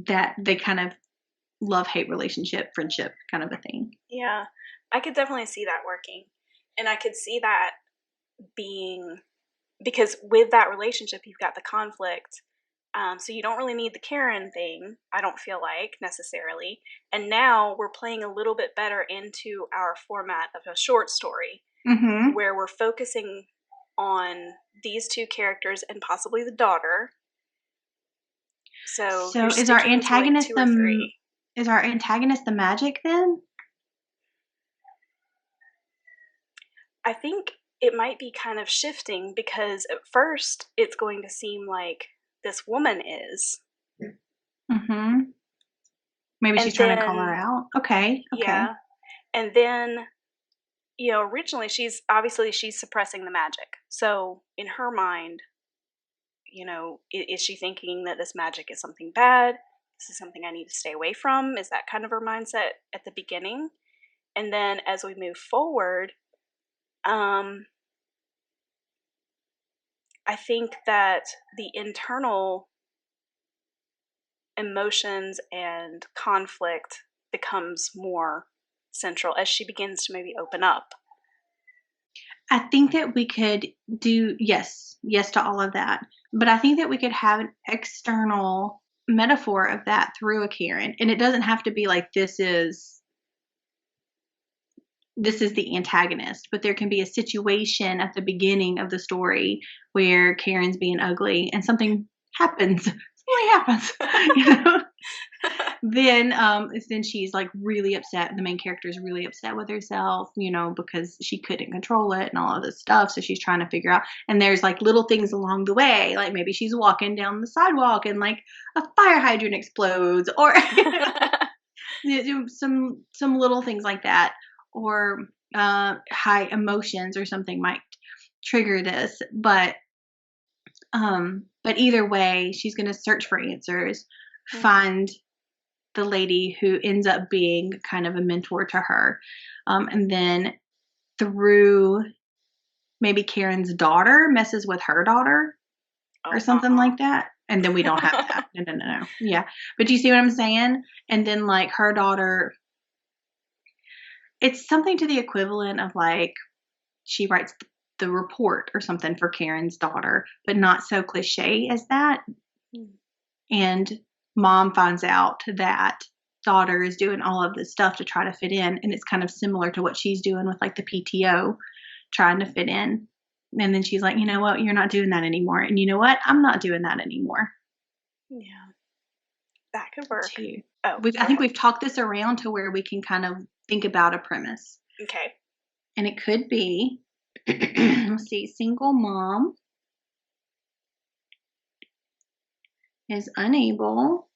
Speaker 1: that they kind of love-hate relationship, friendship kind of a thing.
Speaker 2: Yeah, I could definitely see that working. And I could see that being, because with that relationship, you've got the conflict. So you don't really need the Karen thing, I don't feel like, necessarily. And now we're playing a little bit better into our format of a short story, where we're focusing on these two characters and possibly the daughter. So
Speaker 1: is our antagonist is our antagonist the magic then?
Speaker 2: I think it might be kind of shifting, because at first it's going to seem like this woman is.
Speaker 1: Maybe she's trying to call her out. Okay.
Speaker 2: Yeah. And then, originally she's suppressing the magic. So in her mind, is she thinking that this magic is something bad? This is something I need to stay away from? Is that kind of her mindset at the beginning? And then as we move forward, I think that the internal emotions and conflict becomes more central as she begins to maybe open up.
Speaker 1: I think that we could do yes to all of that, but I think that we could have an external metaphor of that through a Karen, and it doesn't have to be like this is the antagonist, but there can be a situation at the beginning of the story where Karen's being ugly and something happens. Then she's like really upset. The main character is really upset with herself, because she couldn't control it and all of this stuff. So she's trying to figure out, and there's like little things along the way, like maybe she's walking down the sidewalk and like a fire hydrant explodes, or some little things like that, or high emotions or something might trigger this. But either way, she's going to search for answers, find the lady who ends up being kind of a mentor to her. And then through maybe Karen's daughter messes with her daughter or something like that. And then we don't have that. No. Yeah. But do you see what I'm saying? And then like her daughter, it's something to the equivalent of like she writes the report or something for Karen's daughter, but not so cliche as that. And mom finds out that daughter is doing all of this stuff to try to fit in, and it's kind of similar to what she's doing with like the PTO, trying to fit in. And then she's like, you know what, you're not doing that anymore, and you know what, I'm not doing that anymore.
Speaker 2: Yeah, that could work.
Speaker 1: I think we've talked this around to where we can kind of think about a premise.
Speaker 2: Okay.
Speaker 1: And it could be, let's see, single mom is unable.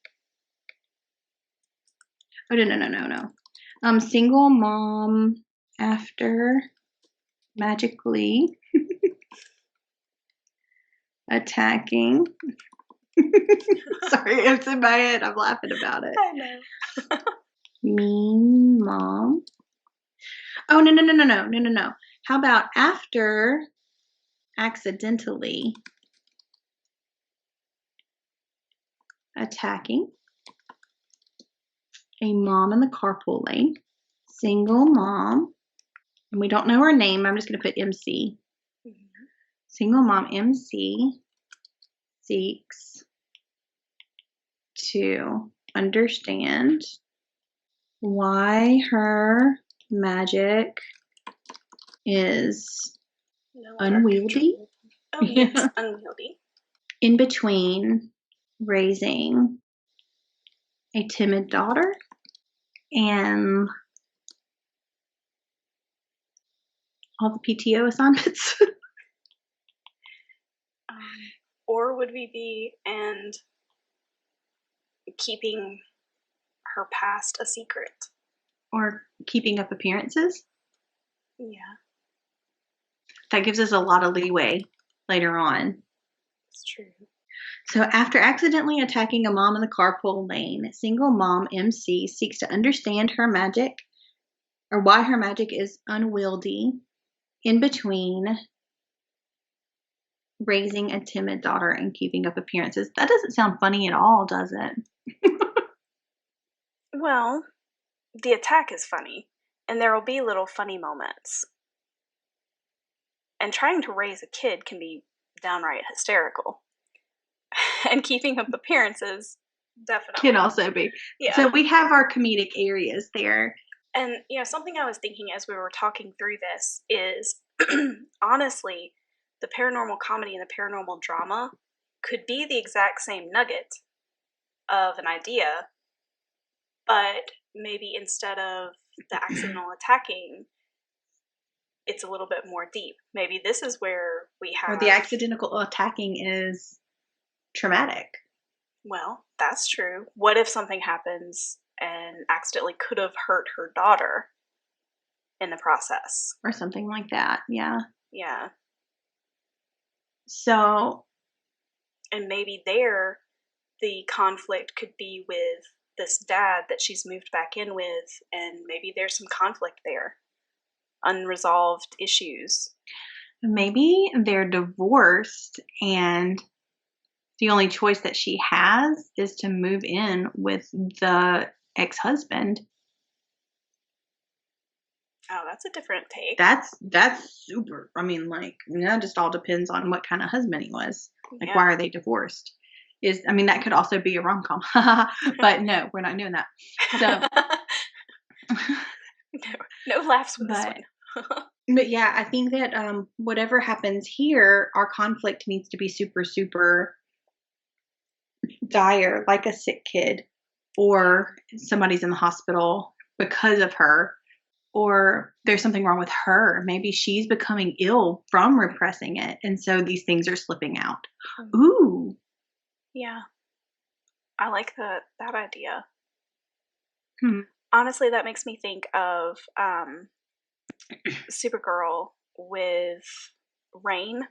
Speaker 1: Oh, no. Single mom after magically attacking. Sorry, it's in my head. I'm laughing about it.
Speaker 2: I know.
Speaker 1: Mean mom. Oh, no. How about after accidentally attacking a mom in the carpool lane, single mom, and we don't know her name. I'm just going to put MC. Single mom MC seeks to understand why her magic is unwieldy.
Speaker 2: Oh, yes, unwieldy.
Speaker 1: In between raising a timid daughter and all the PTO assignments.
Speaker 2: Or would we be keeping her past a secret?
Speaker 1: Or keeping up appearances.
Speaker 2: Yeah.
Speaker 1: That gives us a lot of leeway later on.
Speaker 2: It's true.
Speaker 1: So after accidentally attacking a mom in the carpool lane, single mom MC seeks to understand her magic, or why her magic is unwieldy, in between raising a timid daughter and keeping up appearances. That doesn't sound funny at all, does it?
Speaker 2: Well, the attack is funny, and there will be little funny moments. And trying to raise a kid can be downright hysterical. And keeping up appearances, definitely.
Speaker 1: Can also be.
Speaker 2: Yeah.
Speaker 1: So we have our comedic areas there.
Speaker 2: And, something I was thinking as we were talking through this is, honestly, the paranormal comedy and the paranormal drama could be the exact same nugget of an idea, but maybe instead of the accidental attacking, it's a little bit more deep. Maybe this is where we have...
Speaker 1: Or the accidental attacking is traumatic.
Speaker 2: Well, that's true. What if something happens and accidentally could have hurt her daughter in the process?
Speaker 1: Or something like that, yeah.
Speaker 2: Yeah.
Speaker 1: So...
Speaker 2: And maybe there, the conflict could be with this dad that she's moved back in with, and maybe there's some conflict there. Unresolved issues.
Speaker 1: Maybe they're divorced and the only choice that she has is to move in with the ex-husband.
Speaker 2: Oh, that's a different take.
Speaker 1: That's super. I mean, that just all depends on what kind of husband he was. Why are they divorced? That could also be a rom-com. But no, we're not doing that. So
Speaker 2: no laughs with this one.
Speaker 1: But yeah, I think that whatever happens here, our conflict needs to be super, super dire, like a sick kid, or somebody's in the hospital because of her, or there's something wrong with her. Maybe she's becoming ill from repressing it, and so these things are slipping out. Ooh.
Speaker 2: Yeah. I like that idea.
Speaker 1: Hmm.
Speaker 2: Honestly, that makes me think of Supergirl with Rain.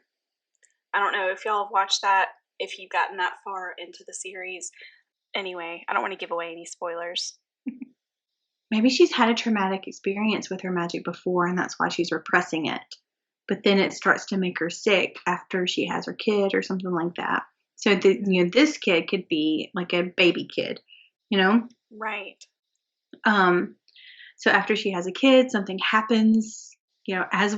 Speaker 2: I don't know if y'all have watched that, if you've gotten that far into the series. Anyway, I don't want to give away any spoilers.
Speaker 1: Maybe she's had a traumatic experience with her magic before, and that's why she's repressing it. But then it starts to make her sick after she has her kid or something like that. So this kid could be like a baby kid,
Speaker 2: Right.
Speaker 1: So after she has a kid, something happens, as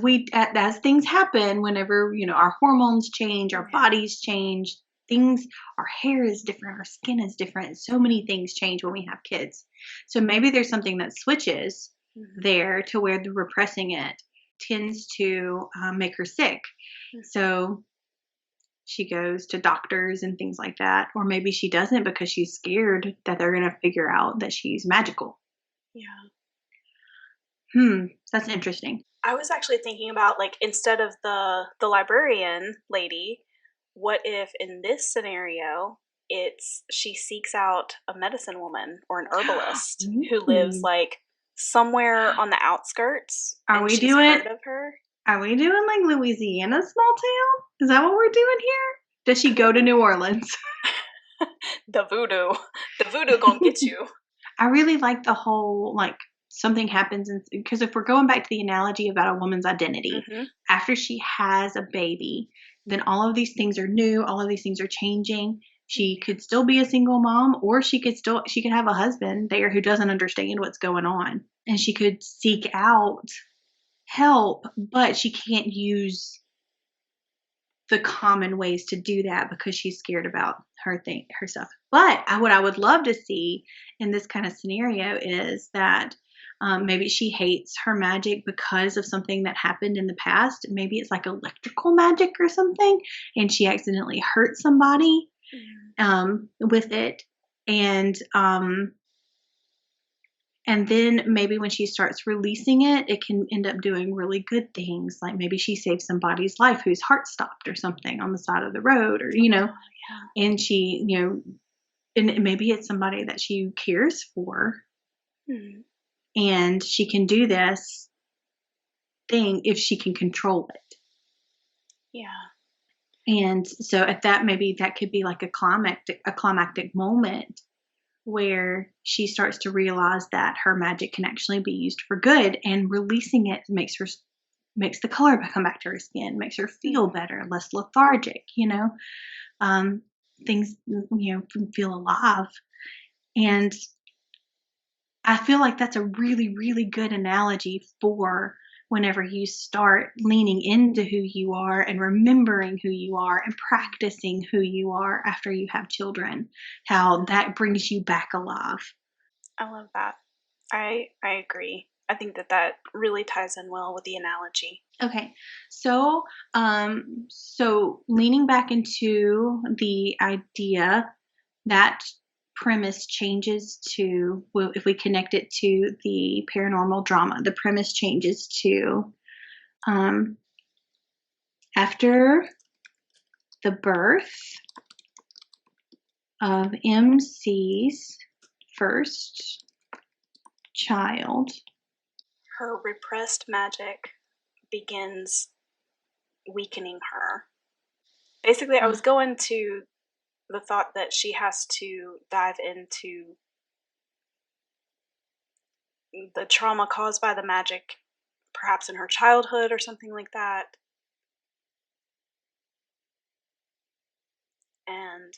Speaker 1: things happen, whenever, our hormones change, our bodies change, our hair is different, our skin is different. So many things change when we have kids. So maybe there's something that switches there to where the repressing it tends to make her sick. So she goes to doctors and things like that. Or maybe she doesn't because she's scared that they're going to figure out that she's magical.
Speaker 2: Yeah.
Speaker 1: That's interesting.
Speaker 2: I was actually thinking about, instead of the librarian lady, what if in this scenario she seeks out a medicine woman or an herbalist who lives somewhere on the outskirts? Are we doing
Speaker 1: Louisiana small town? Is that what we're doing here? Does she go to New Orleans?
Speaker 2: The voodoo gonna get you.
Speaker 1: I really like the whole something happens, because if we're going back to the analogy about a woman's identity, after she has a baby, then all of these things are new, all of these things are changing. She could still be a single mom, or she could have a husband there who doesn't understand what's going on, and she could seek out help, but she can't use the common ways to do that because she's scared about herself. But what I would love to see in this kind of scenario is that maybe she hates her magic because of something that happened in the past. Maybe it's like electrical magic or something, and she accidentally hurt somebody with it. And And then maybe when she starts releasing it, it can end up doing really good things. Like maybe she saved somebody's life whose heart stopped or something on the side of the road, or, and she, and maybe it's somebody that she cares for.
Speaker 2: Hmm.
Speaker 1: And she can do this thing if she can control it.
Speaker 2: Yeah.
Speaker 1: And so at that, maybe that could be like a climactic moment where she starts to realize that her magic can actually be used for good, and releasing it makes the color come back to her skin, makes her feel better, less lethargic, things, feel alive. And I feel like that's a really, really good analogy for whenever you start leaning into who you are and remembering who you are and practicing who you are after you have children, how that brings you back alive.
Speaker 2: I love that. I agree. I think that really ties in well with the analogy.
Speaker 1: Okay, so leaning back into the idea, that premise changes to, well, if we connect it to the paranormal drama, the premise changes to after the birth of MC's first child,
Speaker 2: her repressed magic begins weakening her. Basically, I was going to the thought that she has to dive into the trauma caused by the magic, perhaps in her childhood or something like that. And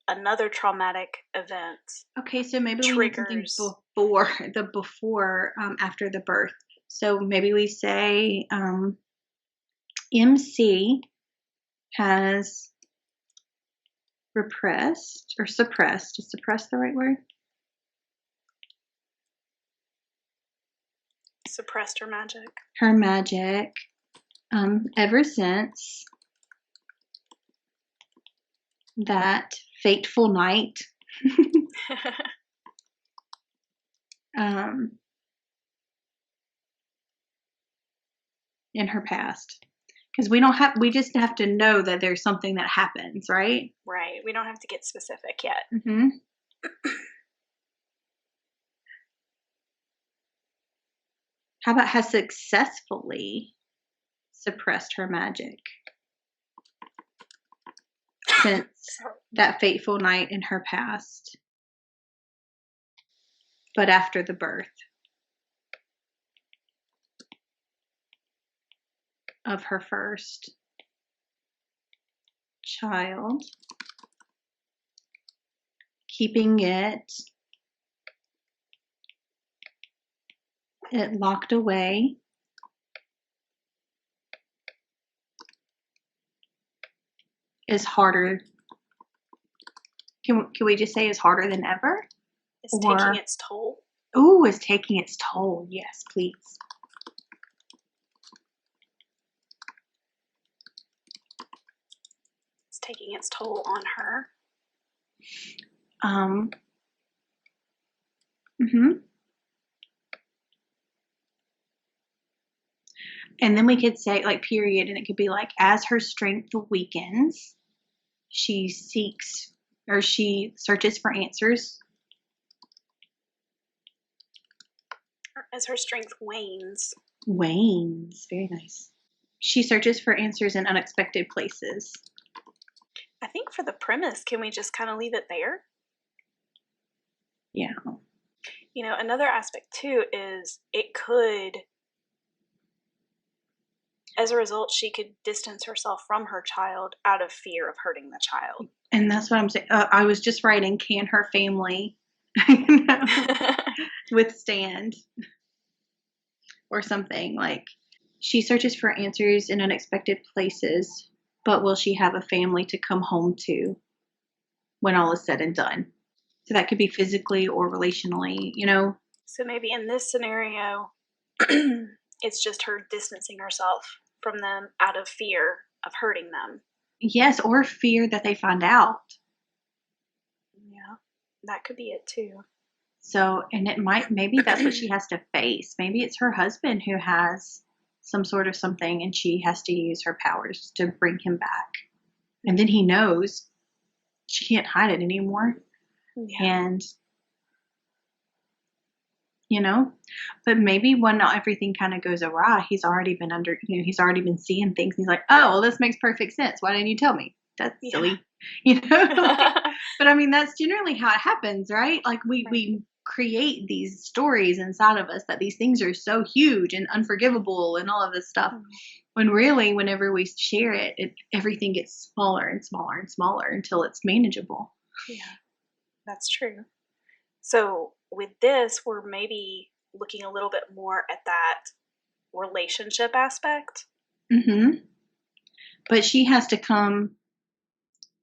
Speaker 2: another traumatic event.
Speaker 1: Okay, so maybe we need something before after the birth. So maybe we say MC has repressed or suppressed. Is suppressed the right word?
Speaker 2: Suppressed her magic.
Speaker 1: Her magic ever since that fateful night. In her past. Because we just have to know that there's something that happens, right?
Speaker 2: Right. We don't have to get specific yet.
Speaker 1: Mm-hmm. How about has successfully suppressed her magic since that fateful night in her past, but after the birth of her first child, keeping it locked away is harder. Can we just say is harder than ever?
Speaker 2: It's taking its toll.
Speaker 1: Ooh, it's taking its toll. Yes, please.
Speaker 2: It's taking its toll on her.
Speaker 1: And then we could say like period, and it could be like as her strength weakens, she seeks or she searches for answers.
Speaker 2: As her strength wanes.
Speaker 1: Wanes, very nice. She searches for answers in unexpected places.
Speaker 2: I think for the premise, can we just kind of leave it there?
Speaker 1: Yeah.
Speaker 2: Another aspect too is it could, as a result, she could distance herself from her child out of fear of hurting the child.
Speaker 1: And that's what I'm saying. I was just writing, can her family withstand or something? Like, she searches for answers in unexpected places, but will she have a family to come home to when all is said and done? So that could be physically or relationally,
Speaker 2: So maybe in this scenario, it's just her distancing herself from them out of fear of hurting them.
Speaker 1: Yes, or fear that they find out.
Speaker 2: Yeah, that could be it too.
Speaker 1: So, and maybe that's what she has to face. Maybe it's her husband who has some sort of something and she has to use her powers to bring him back. And then he knows she can't hide it anymore.
Speaker 2: Yeah.
Speaker 1: And, but maybe when everything kind of goes awry, he's already been seeing things. And he's like, oh, well, this makes perfect sense. Why didn't you tell me? That's silly. But I mean, that's generally how it happens, right? Like we create these stories inside of us that these things are so huge and unforgivable and all of this stuff. When really, whenever we share it, everything gets smaller and smaller and smaller until it's manageable.
Speaker 2: Yeah, that's true. So with this, we're maybe looking a little bit more at that relationship aspect.
Speaker 1: Mm-hmm. But she has to come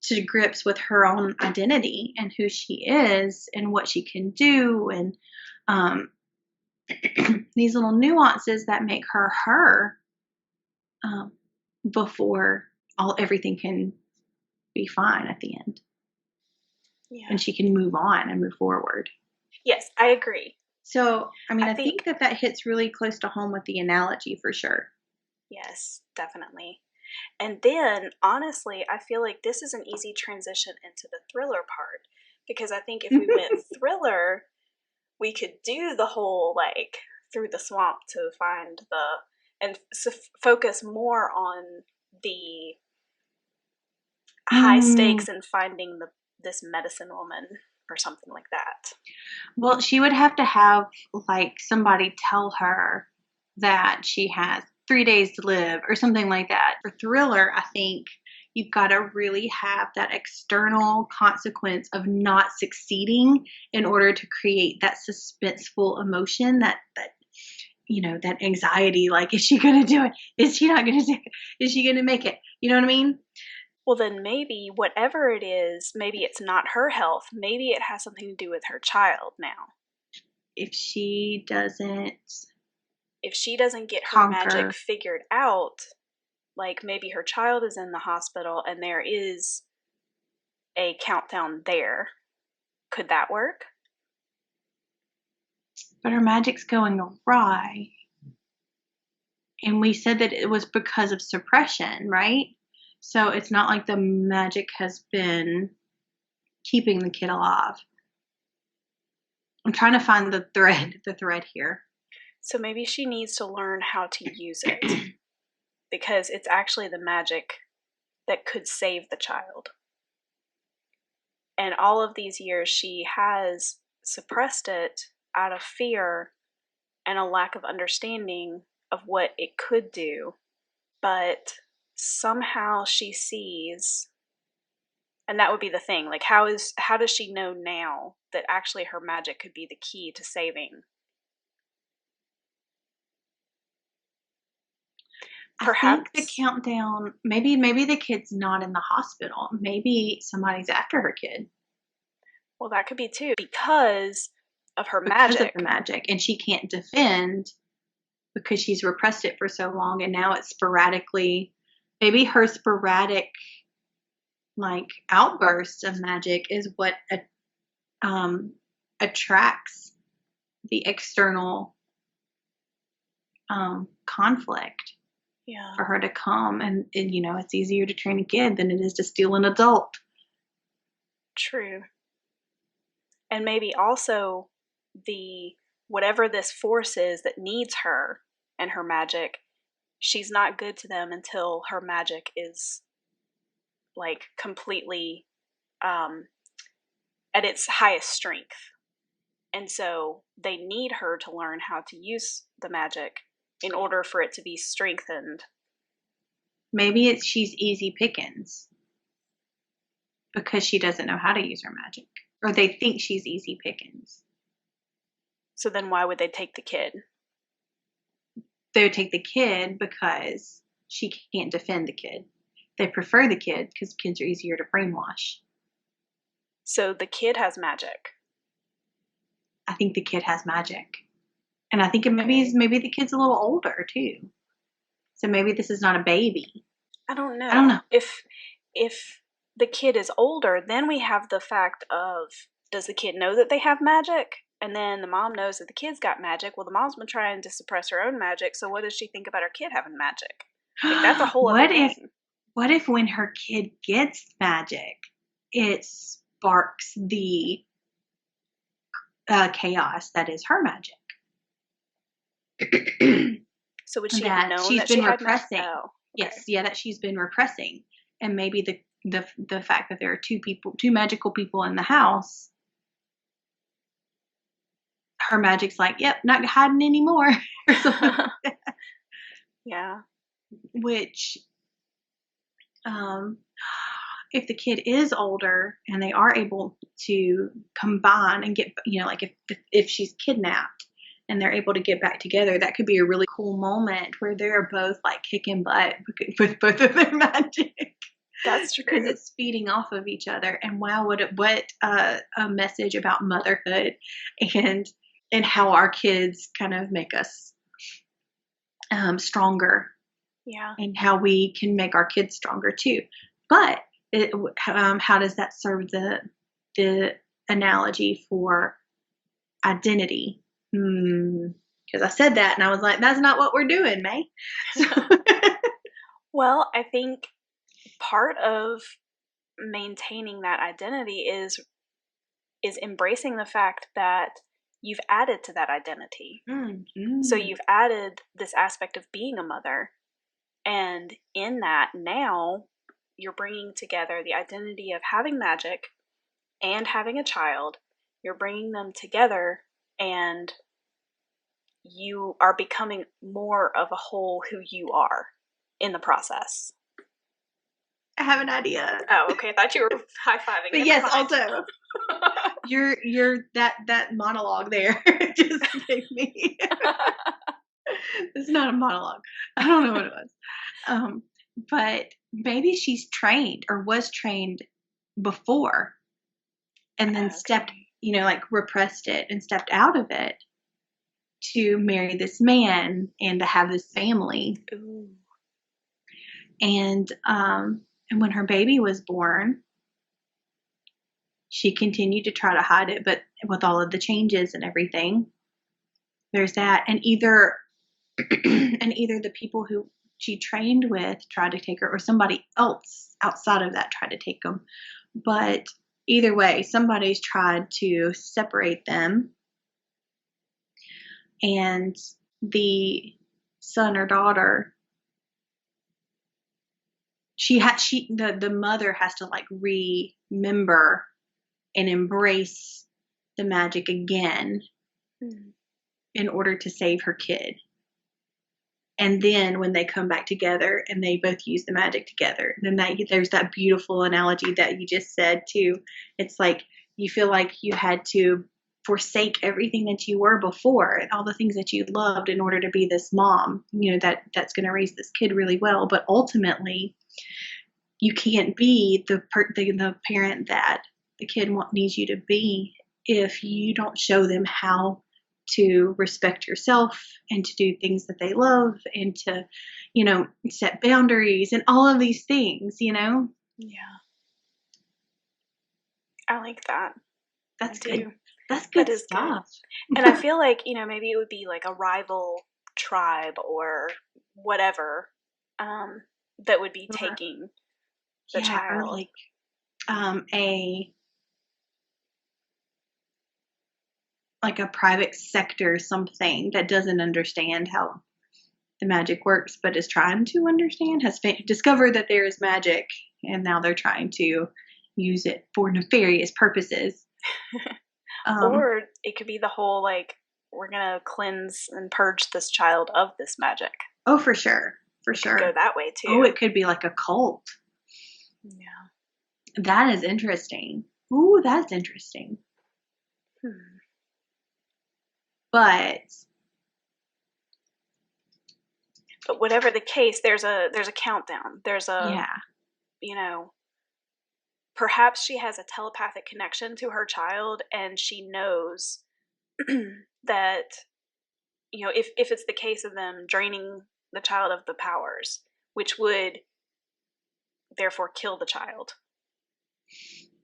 Speaker 1: to grips with her own identity and who she is and what she can do, and these little nuances that make her before everything can be fine at the end.
Speaker 2: Yeah.
Speaker 1: And she can move on and move forward.
Speaker 2: Yes, I agree.
Speaker 1: So, I mean, I think that hits really close to home with the analogy for sure.
Speaker 2: Yes, definitely. And then, honestly, I feel like this is an easy transition into the thriller part. Because I think if we went thriller, we could do the whole, like, through the swamp to find and focus more on the high stakes and finding this medicine woman or something like that.
Speaker 1: Well, she would have to have, like, somebody tell her that she has 3 days to live or something like that. For thriller, I think you've got to really have that external consequence of not succeeding in order to create that suspenseful emotion, that that anxiety, like, is she going to do it? Is she not going to do it? Is she going to make it? You know what I mean?
Speaker 2: Well, then maybe whatever it is, maybe it's not her health. Maybe it has something to do with her child now.
Speaker 1: If she doesn't
Speaker 2: get her magic figured out, like maybe her child is in the hospital and there is a countdown there. Could that work?
Speaker 1: But her magic's going awry. And we said that it was because of suppression, right? So it's not like the magic has been keeping the kid alive. I'm trying to find the thread here.
Speaker 2: So maybe she needs to learn how to use it. Because it's actually the magic that could save the child. And all of these years, she has suppressed it out of fear and a lack of understanding of what it could do. But somehow she sees, and that would be the thing, like how does she know now that actually her magic could be the key to saving? Perhaps
Speaker 1: I think the countdown, maybe the kid's not in the hospital. Maybe somebody's after her kid.
Speaker 2: Well, that could be too, because of her magic.
Speaker 1: Because of the magic. And she can't defend because she's repressed it for so long, and now it's sporadically, maybe her sporadic, like, outbursts of magic is what attracts the external conflict.
Speaker 2: Yeah.
Speaker 1: For her to come, and it's easier to train a kid than it is to steal an adult.
Speaker 2: True. And maybe also whatever this force is that needs her and her magic, she's not good to them until her magic is like completely at its highest strength. And so they need her to learn how to use the magic in order for it to be strengthened.
Speaker 1: Maybe she's easy pickings because she doesn't know how to use her magic, or they think she's easy pickings.
Speaker 2: So then why would they take the kid?
Speaker 1: They would take the kid because she can't defend the kid. They prefer the kid because kids are easier to brainwash.
Speaker 2: So the kid has magic.
Speaker 1: I think the kid has magic. And I think maybe the kid's a little older too. So maybe this is not a baby.
Speaker 2: I don't know. If the kid is older, then we have the fact of, does the kid know that they have magic? And then the mom knows that the kid's got magic. Well, the mom's been trying to suppress her own magic, so what does she think about her kid having magic? Like, that's a whole other thing.
Speaker 1: What if when her kid gets magic, it sparks the chaos that is her magic?
Speaker 2: So would she have known that
Speaker 1: been
Speaker 2: she
Speaker 1: repressing?
Speaker 2: Had okay.
Speaker 1: Yes, yeah, that she's been repressing, and maybe the fact that there are two magical people in the house, her magic's like, yep, not hiding anymore, or something like that.
Speaker 2: Yeah. Which,
Speaker 1: if the kid is older and they are able to combine and get, like if she's kidnapped and they're able to get back together, that could be a really cool moment where they're both like kicking butt with both of their magic.
Speaker 2: That's true.
Speaker 1: Because it's feeding off of each other. And wow, what a message about motherhood and how our kids kind of make us stronger.
Speaker 2: Yeah.
Speaker 1: And how we can make our kids stronger too. But how does that serve the analogy for identity? Because I said that and I was like, that's not what we're doing, May.
Speaker 2: Well, I think part of maintaining that identity is embracing the fact that you've added to that identity.
Speaker 1: Mm-hmm.
Speaker 2: So you've added this aspect of being a mother, and in that now you're bringing together the identity of having magic and having a child. You're bringing them together, and you are becoming more of a whole who you are in the process.
Speaker 1: I have an idea.
Speaker 2: Oh, okay. I thought you were high-fiving.
Speaker 1: But yes, also you're that monologue there just gave me. It's not a monologue. I don't know what it was. But maybe she's trained or was trained before and then stepped, like repressed it and stepped out of it to marry this man and to have this family.
Speaker 2: Ooh.
Speaker 1: And when her baby was born, she continued to try to hide it, but with all of the changes and everything, there's that. And either the people who she trained with tried to take her, or somebody else outside of that tried to take them. But either way, somebody's tried to separate them. And the son or daughter, the mother has to like remember and embrace the magic again in order to save her kid. And then when they come back together and they both use the magic together, then there's that beautiful analogy that you just said too. It's like you feel like you had to forsake everything that you were before and all the things that you loved in order to be this mom, that's going to raise this kid really well. But ultimately, you can't be the parent that the kid needs you to be if you don't show them how to respect yourself and to do things that they love and to, set boundaries and all of these things,
Speaker 2: Yeah. I like that.
Speaker 1: That's good. That's good stuff.
Speaker 2: Good. And I feel like, maybe it would be like a rival tribe or whatever that would be taking the child.
Speaker 1: Or like a private sector, something that doesn't understand how the magic works, but is trying to understand, has discovered that there is magic, and now they're trying to use it for nefarious purposes.
Speaker 2: Or it could be the whole, like, we're going to cleanse and purge this child of this magic.
Speaker 1: Oh, for sure. For sure.
Speaker 2: Could go that way, too.
Speaker 1: Oh, it could be like a cult.
Speaker 2: Yeah.
Speaker 1: That is interesting. Ooh, that's interesting. But
Speaker 2: whatever the case, there's a countdown. There's a perhaps she has a telepathic connection to her child, and she knows that if it's the case of them draining the child of the powers, which would therefore kill the child.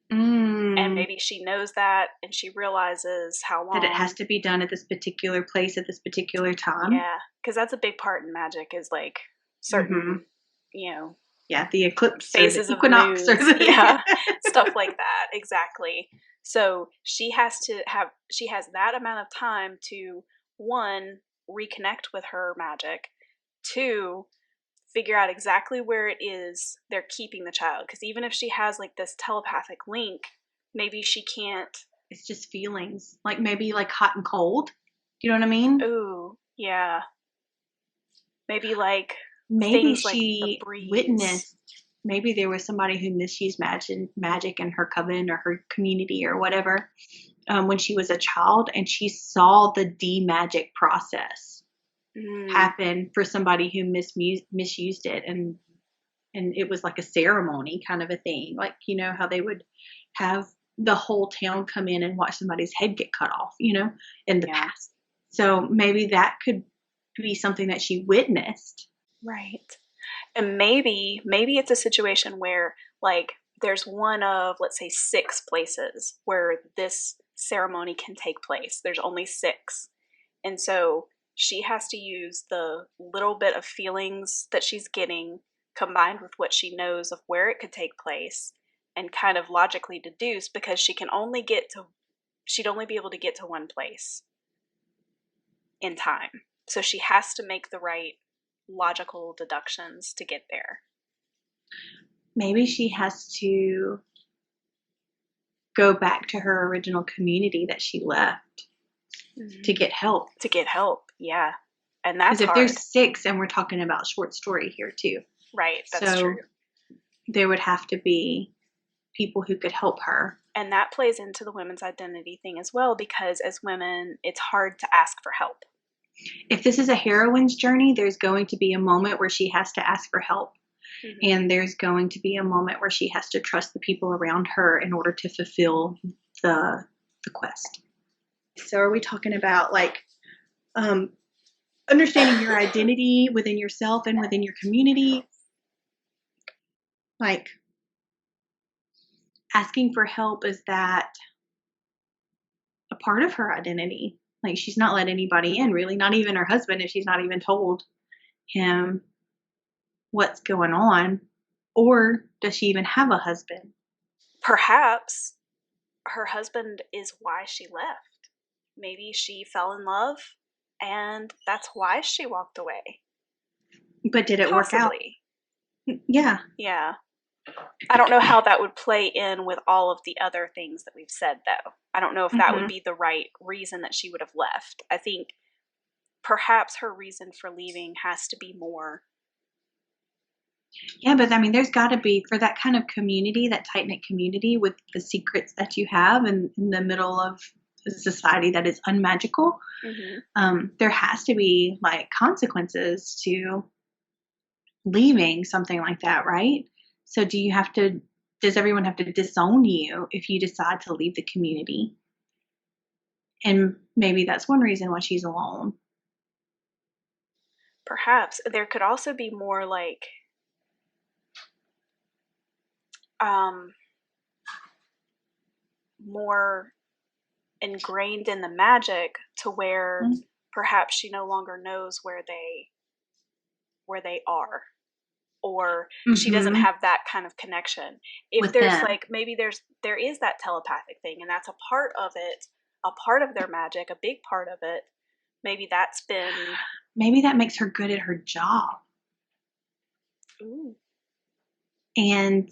Speaker 2: And maybe maybe she knows that and she realizes how long.
Speaker 1: That it has to be done at this particular place at this particular time.
Speaker 2: Yeah, because that's a big part in magic is like certain,
Speaker 1: Yeah, the eclipse
Speaker 2: phases
Speaker 1: or the equinox
Speaker 2: of moods. Yeah, stuff like that. Exactly. So she has that amount of time to, 1, reconnect with her magic, 2, figure out exactly where it is they're keeping the child. Because even if she has like this telepathic link, maybe she can't.
Speaker 1: It's just feelings, like maybe like hot and cold. Do you know what I mean?
Speaker 2: Ooh, yeah. Maybe like
Speaker 1: maybe
Speaker 2: things
Speaker 1: she
Speaker 2: like the breeze.
Speaker 1: witnessed. Maybe there was somebody who misused magic in her coven or her community or whatever when she was a child, and she saw the de-magic process happen for somebody who misused it, and it was like a ceremony kind of a thing, like how they would have the whole town come in and watch somebody's head get cut off, in the past. So maybe that could be something that she witnessed.
Speaker 2: Right. And maybe it's a situation where like there's one of, let's say, 6 places where this ceremony can take place. There's only 6. And so she has to use the little bit of feelings that she's getting combined with what she knows of where it could take place and kind of logically deduce, because she'd only be able to get to one place in time. So she has to make the right logical deductions to get there.
Speaker 1: Maybe she has to go back to her original community that she left to get help.
Speaker 2: To get help, yeah. And that's
Speaker 1: hard. Because if there's 6, and we're talking about short story here too.
Speaker 2: Right, that's true.
Speaker 1: There would have to be people who could help her.
Speaker 2: And that plays into the women's identity thing as well, because as women, it's hard to ask for help.
Speaker 1: If this is a heroine's journey, there's going to be a moment where she has to ask for help. And there's going to be a moment where she has to trust the people around her in order to fulfill the quest. So are we talking about like understanding your identity within yourself and within your community? Like asking for help, is that a part of her identity? Like she's not let anybody in, really, not even her husband, if she's not even told him what's going on. Or does she even have a husband?
Speaker 2: Perhaps her husband is why she left. Maybe she fell in love and that's why she walked away.
Speaker 1: But did it work out? Yeah.
Speaker 2: Yeah. I don't know how that would play in with all of the other things that we've said, though. I don't know if that would be the right reason that she would have left. I think perhaps her reason for leaving has to be more.
Speaker 1: Yeah, but I mean, there's got to be, for that kind of community, that tight-knit community with the secrets that you have in the middle of a society that is unmagical, there has to be like consequences to leaving something like that, right? So does everyone have to disown you if you decide to leave the community? And maybe that's one reason why she's alone.
Speaker 2: Perhaps. There could also be more like more ingrained in the magic to where perhaps she no longer knows where they are, or she doesn't have that kind of connection. If with there's them. Like maybe there is that telepathic thing, and that's a part of it, a part of their magic, a big part of it. Maybe that makes her good at her job. Ooh.
Speaker 1: And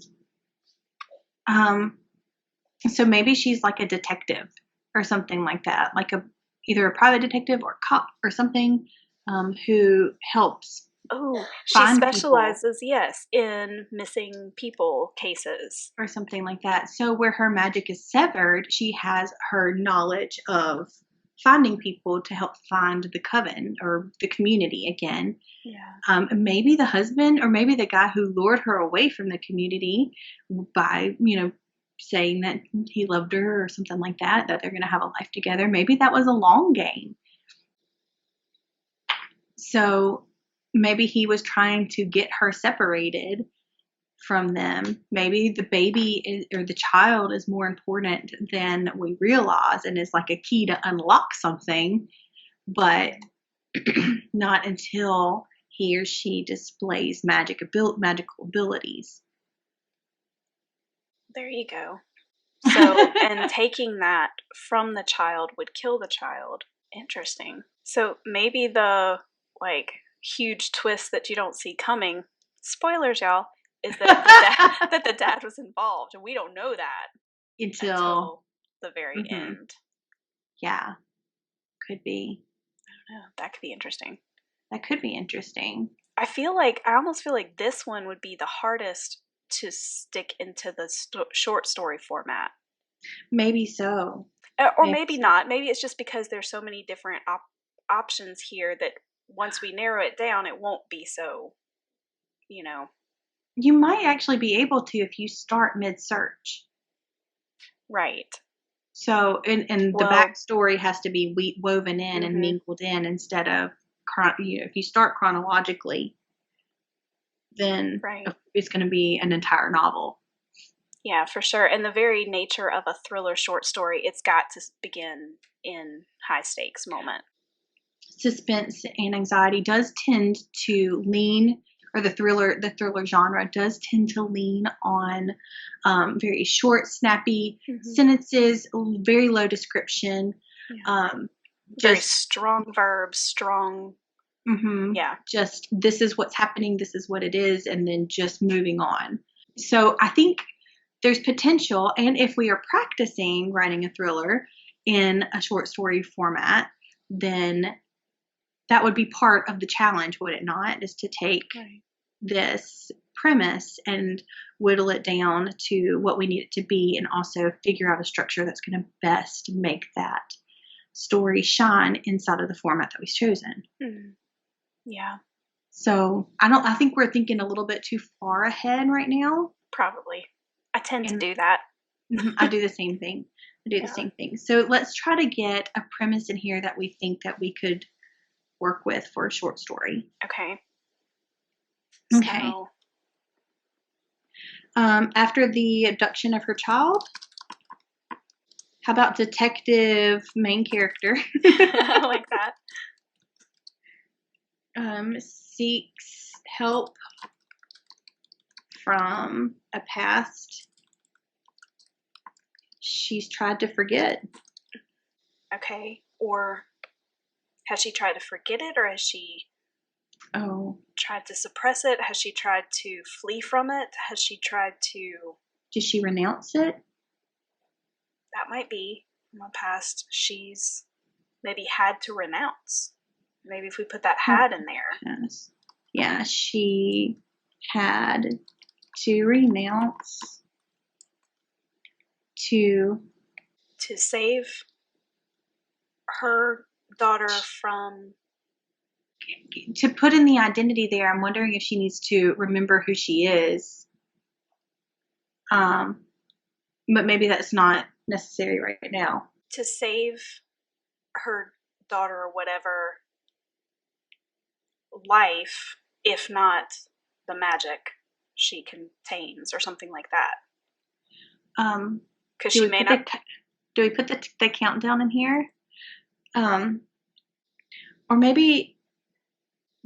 Speaker 1: so maybe she's like a detective or something like that, like either a private detective or cop or something, who helps.
Speaker 2: Oh, she specializes, yes, in missing people cases.
Speaker 1: Or something like that. So where her magic is severed, she has her knowledge of finding people to help find the coven or the community again. Yeah. Maybe the husband, or maybe the guy who lured her away from the community by, saying that he loved her or something like that they're going to have a life together. Maybe that was a long game. So maybe he was trying to get her separated from them. Maybe the baby or the child is more important than we realize and is like a key to unlock something, but not until he or she displays magical abilities.
Speaker 2: There you go. So, and taking that from the child would kill the child. Interesting. So maybe the like huge twist that you don't see coming, spoilers y'all, is that the dad was involved, and we don't know that until the very end.
Speaker 1: Yeah, could be.
Speaker 2: I don't know. That could be interesting.
Speaker 1: That could be interesting.
Speaker 2: I almost feel like this one would be the hardest to stick into the short story format.
Speaker 1: Maybe so.
Speaker 2: Or maybe not. Maybe it's just because there's so many different options here that once we narrow it down, it won't be so,
Speaker 1: You might actually be able to if you start mid-search.
Speaker 2: Right.
Speaker 1: So, and the backstory has to be woven in and mingled in instead of, if you start chronologically, then it's going to be an entire novel.
Speaker 2: Yeah, for sure. And the very nature of a thriller short story, it's got to begin in high stakes moment. Suspense
Speaker 1: and anxiety does tend to lean, or the thriller genre does tend to lean on very short, snappy sentences, very low description,
Speaker 2: very strong verbs, strong.
Speaker 1: Yeah, just this is what's happening, this is what it is, and then just moving on. So I think there's potential, and if we are practicing writing a thriller in a short story format, then that would be part of the challenge, would it not? Is to take this premise and whittle it down to what we need it to be, and also figure out a structure that's going to best make that story shine inside of the format that we've chosen.
Speaker 2: Yeah.
Speaker 1: So I think we're thinking a little bit too far ahead right now.
Speaker 2: Probably. I tend to do that.
Speaker 1: I do the same thing. The same thing. So let's try to get a premise in here that we think that we could work with for a short story.
Speaker 2: Okay.
Speaker 1: So, after the abduction of her child, how about detective main character?
Speaker 2: I like that.
Speaker 1: Seeks help from a past she's tried to forget.
Speaker 2: Okay. Or has she tried to forget it, or has she tried to suppress it? Has she tried to flee from it? Has she tried to...
Speaker 1: Did she renounce it?
Speaker 2: That might be from a past she's maybe had to renounce. Maybe if we put that had in there.
Speaker 1: Yes. Yeah, she had to renounce to
Speaker 2: save her daughter from...
Speaker 1: To put in the identity there, I'm wondering if she needs to remember who she is. But maybe that's not necessary right now.
Speaker 2: To save her daughter or whatever life, if not the magic she contains or something like that. Because she may not...
Speaker 1: Do we put the countdown in here? Or maybe...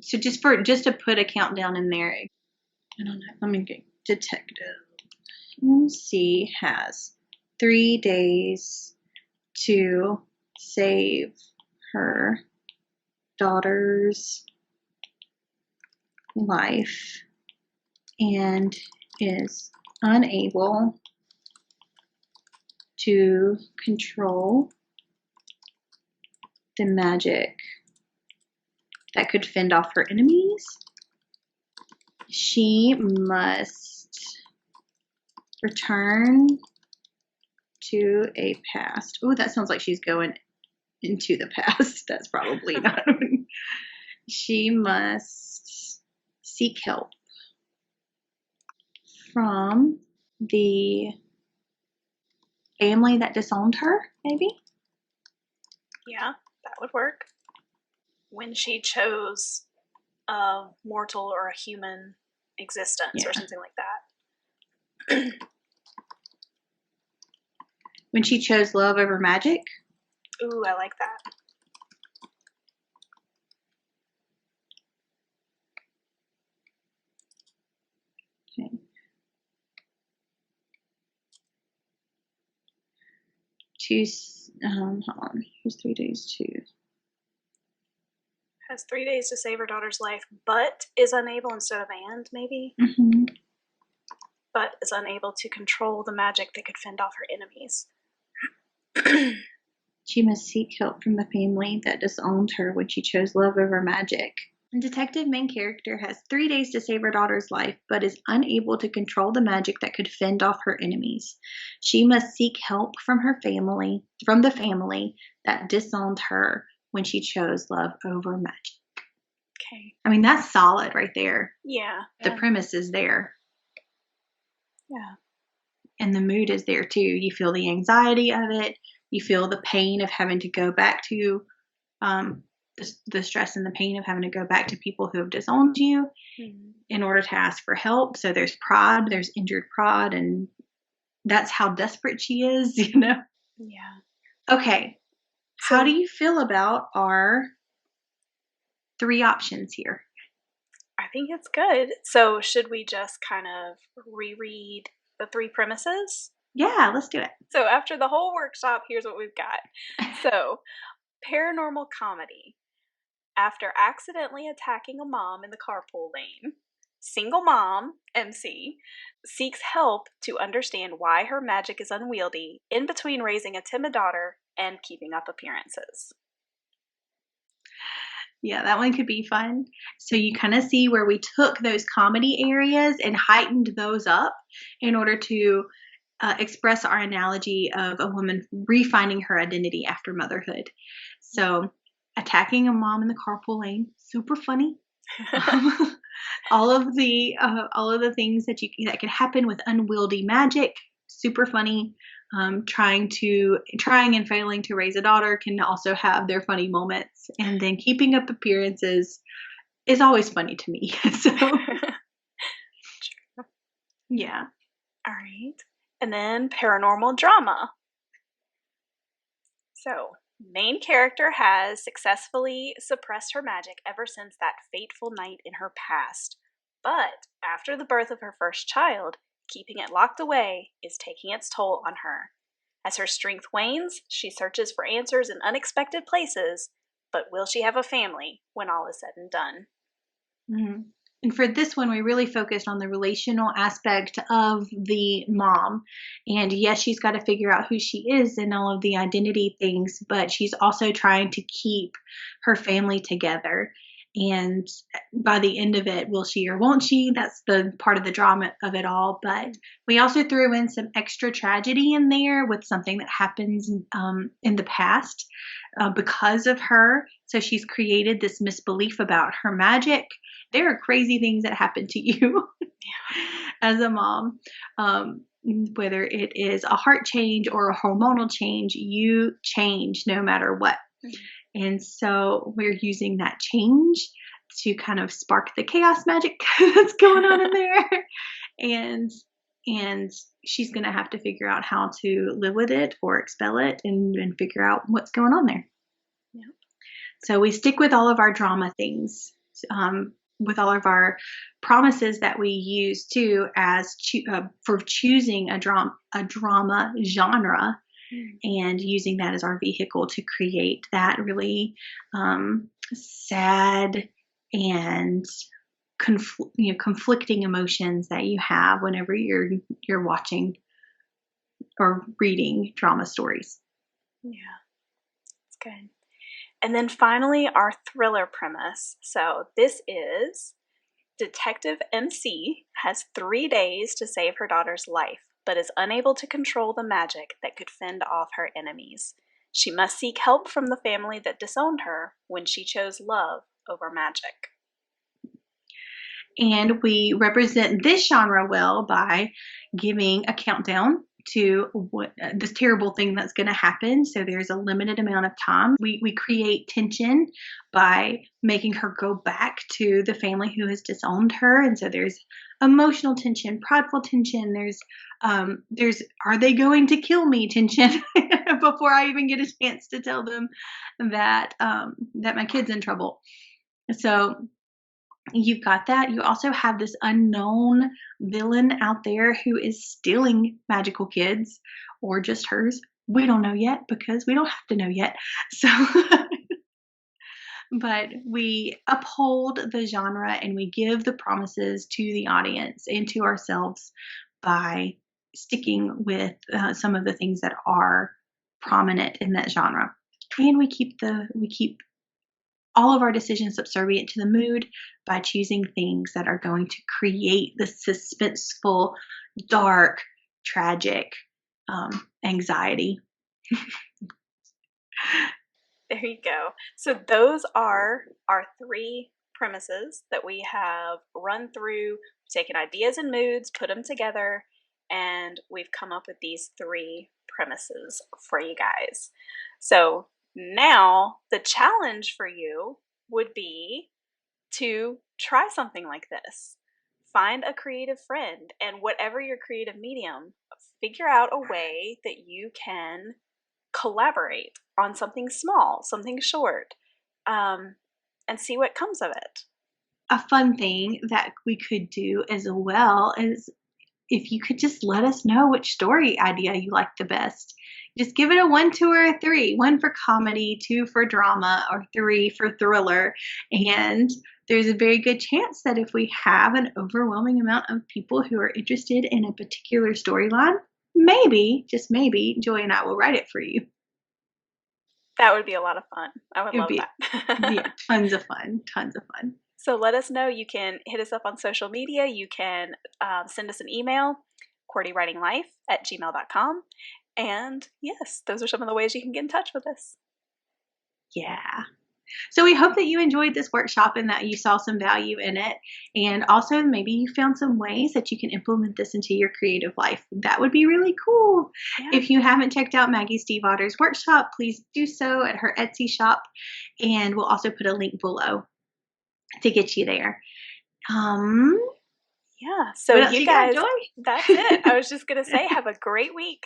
Speaker 1: So just to put a countdown in there, I don't know. Let me get detective. MC has 3 days to save her daughter's life and is unable to control the magic that could fend off her enemies. She must return to a past. Oh, that sounds like she's going into the past. That's probably not. She must seek help from the family that disowned her, maybe?
Speaker 2: Yeah, that would work. When she chose a mortal or a human existence or something like that.
Speaker 1: When she chose love over magic.
Speaker 2: Ooh, I like that.
Speaker 1: Okay. Choose, hold on. Here's 3 days to.
Speaker 2: Has 3 days to save her daughter's life, but is unable instead of and, maybe?
Speaker 1: Mm-hmm.
Speaker 2: But is unable to control the magic that could fend off her enemies.
Speaker 1: She must seek help from the family that disowned her when she chose love over magic. The detective main character has 3 days to save her daughter's life, but is unable to control the magic that could fend off her enemies. She must seek help from the family that disowned her when she chose love over magic.
Speaker 2: Okay.
Speaker 1: I mean, that's solid right there.
Speaker 2: Yeah.
Speaker 1: The premise is there.
Speaker 2: Yeah.
Speaker 1: And the mood is there too. You feel the anxiety of it. You feel the pain of having to go back to the stress and the pain of having to go back to people who have disowned you in order to ask for help. So there's pride, there's injured pride, and that's how desperate she is, you know?
Speaker 2: Yeah.
Speaker 1: Okay. So, how do you feel about our 3 options here?
Speaker 2: I think it's good. So should we just kind of reread the 3 premises?
Speaker 1: Yeah, let's do it.
Speaker 2: So after the whole workshop, here's what we've got. So, paranormal comedy. After accidentally attacking a mom in the carpool lane, single mom, MC, seeks help to understand why her magic is unwieldy in between raising a timid daughter and keeping up appearances.
Speaker 1: Yeah, that one could be fun. So you kind of see where we took those comedy areas and heightened those up in order to express our analogy of a woman refining her identity after motherhood. So attacking a mom in the carpool lane, super funny. all of the things that can happen with unwieldy magic, super funny. Trying and failing to raise a daughter can also have their funny moments, and then keeping up appearances is always funny to me. So, yeah.
Speaker 2: All right. And then paranormal drama. So, main character has successfully suppressed her magic ever since that fateful night in her past. But after the birth of her first child, keeping it locked away is taking its toll on her. As her strength wanes, she searches for answers in unexpected places, but will she have a family when all is said and done?
Speaker 1: Mm-hmm. And for this one, we really focused on the relational aspect of the mom. And yes, she's got to figure out who she is and all of the identity things, but she's also trying to keep her family together. And by the end of it, will she or won't she? That's the part of the drama of it all. But we also threw in some extra tragedy in there with something that happens in the past because of her. So she's created this misbelief about her magic. There are crazy things that happen to you as a mom. Whether it is a heart change or a hormonal change, you change no matter what. And so we're using that change to kind of spark the chaos magic that's going on in there. And she's going to have to figure out how to live with it or expel it and figure out what's going on there. Yep. So we stick with all of our drama things, with all of our promises that we use too as for choosing a drama genre. And using that as our vehicle to create that really sad and conflicting emotions that you have whenever you're watching or reading drama stories.
Speaker 2: Yeah, that's good. And then finally, our thriller premise. So this is Detective MC has 3 days to save her daughter's life, but is unable to control the magic that could fend off her enemies. She must seek help from the family that disowned her when she chose love over magic.
Speaker 1: And we represent this genre well by giving a countdown this terrible thing that's going to happen. So there's a limited amount of time. We create tension by making her go back to the family who has disowned her. And so there's emotional tension, prideful tension. There's are they going to kill me tension before I even get a chance to tell them that my kid's in trouble. So you've got that. You also have this unknown villain out there who is stealing magical kids, or just hers. We don't know yet, because we don't have to know yet. So, but we uphold the genre and we give the promises to the audience and to ourselves by sticking with some of the things that are prominent in that genre. And we keep all of our decisions subservient to the mood by choosing things that are going to create the suspenseful, dark, tragic anxiety.
Speaker 2: There you go. So those are our 3 premises that we have run through, taken ideas and moods, put them together, and we've come up with these 3 premises for you guys. So now, the challenge for you would be to try something like this. Find a creative friend, and whatever your creative medium, figure out a way that you can collaborate on something small, something short, and see what comes of it.
Speaker 1: A fun thing that we could do as well is if you could just let us know which story idea you like the best. Just give it a 1, 2, or a 3. 1 for comedy, 2 for drama, or 3 for thriller. And there's a very good chance that if we have an overwhelming amount of people who are interested in a particular storyline, maybe, just maybe, Joy and I will write it for you.
Speaker 2: That would be a lot of fun. I would love that.
Speaker 1: Yeah, tons of fun.
Speaker 2: So let us know. You can hit us up on social media. You can send us an email, QWERTYWritingLife@gmail.com. And yes, those are some of the ways you can get in touch with us.
Speaker 1: Yeah. So we hope that you enjoyed this workshop and that you saw some value in it. And also maybe you found some ways that you can implement this into your creative life. That would be really cool. Yeah. If you haven't checked out Maggie Stiefvater's workshop, please do so at her Etsy shop. And we'll also put a link below to get you there.
Speaker 2: Yeah. So you guys, that's it. I was just going to say, have a great week.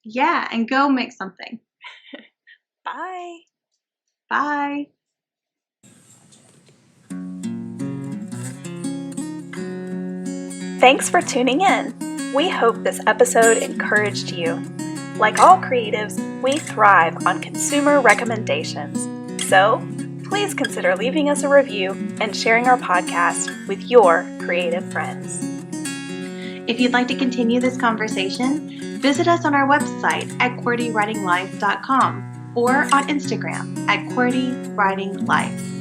Speaker 1: Yeah, and go make something.
Speaker 2: Bye.
Speaker 1: Bye.
Speaker 2: Thanks for tuning in. We hope this episode encouraged you. Like all creatives, we thrive on consumer recommendations. So please consider leaving us a review and sharing our podcast with your creative friends.
Speaker 1: If you'd like to continue this conversation, visit us on our website at QWERTYWritingLife.com or on Instagram at QWERTYWritingLife.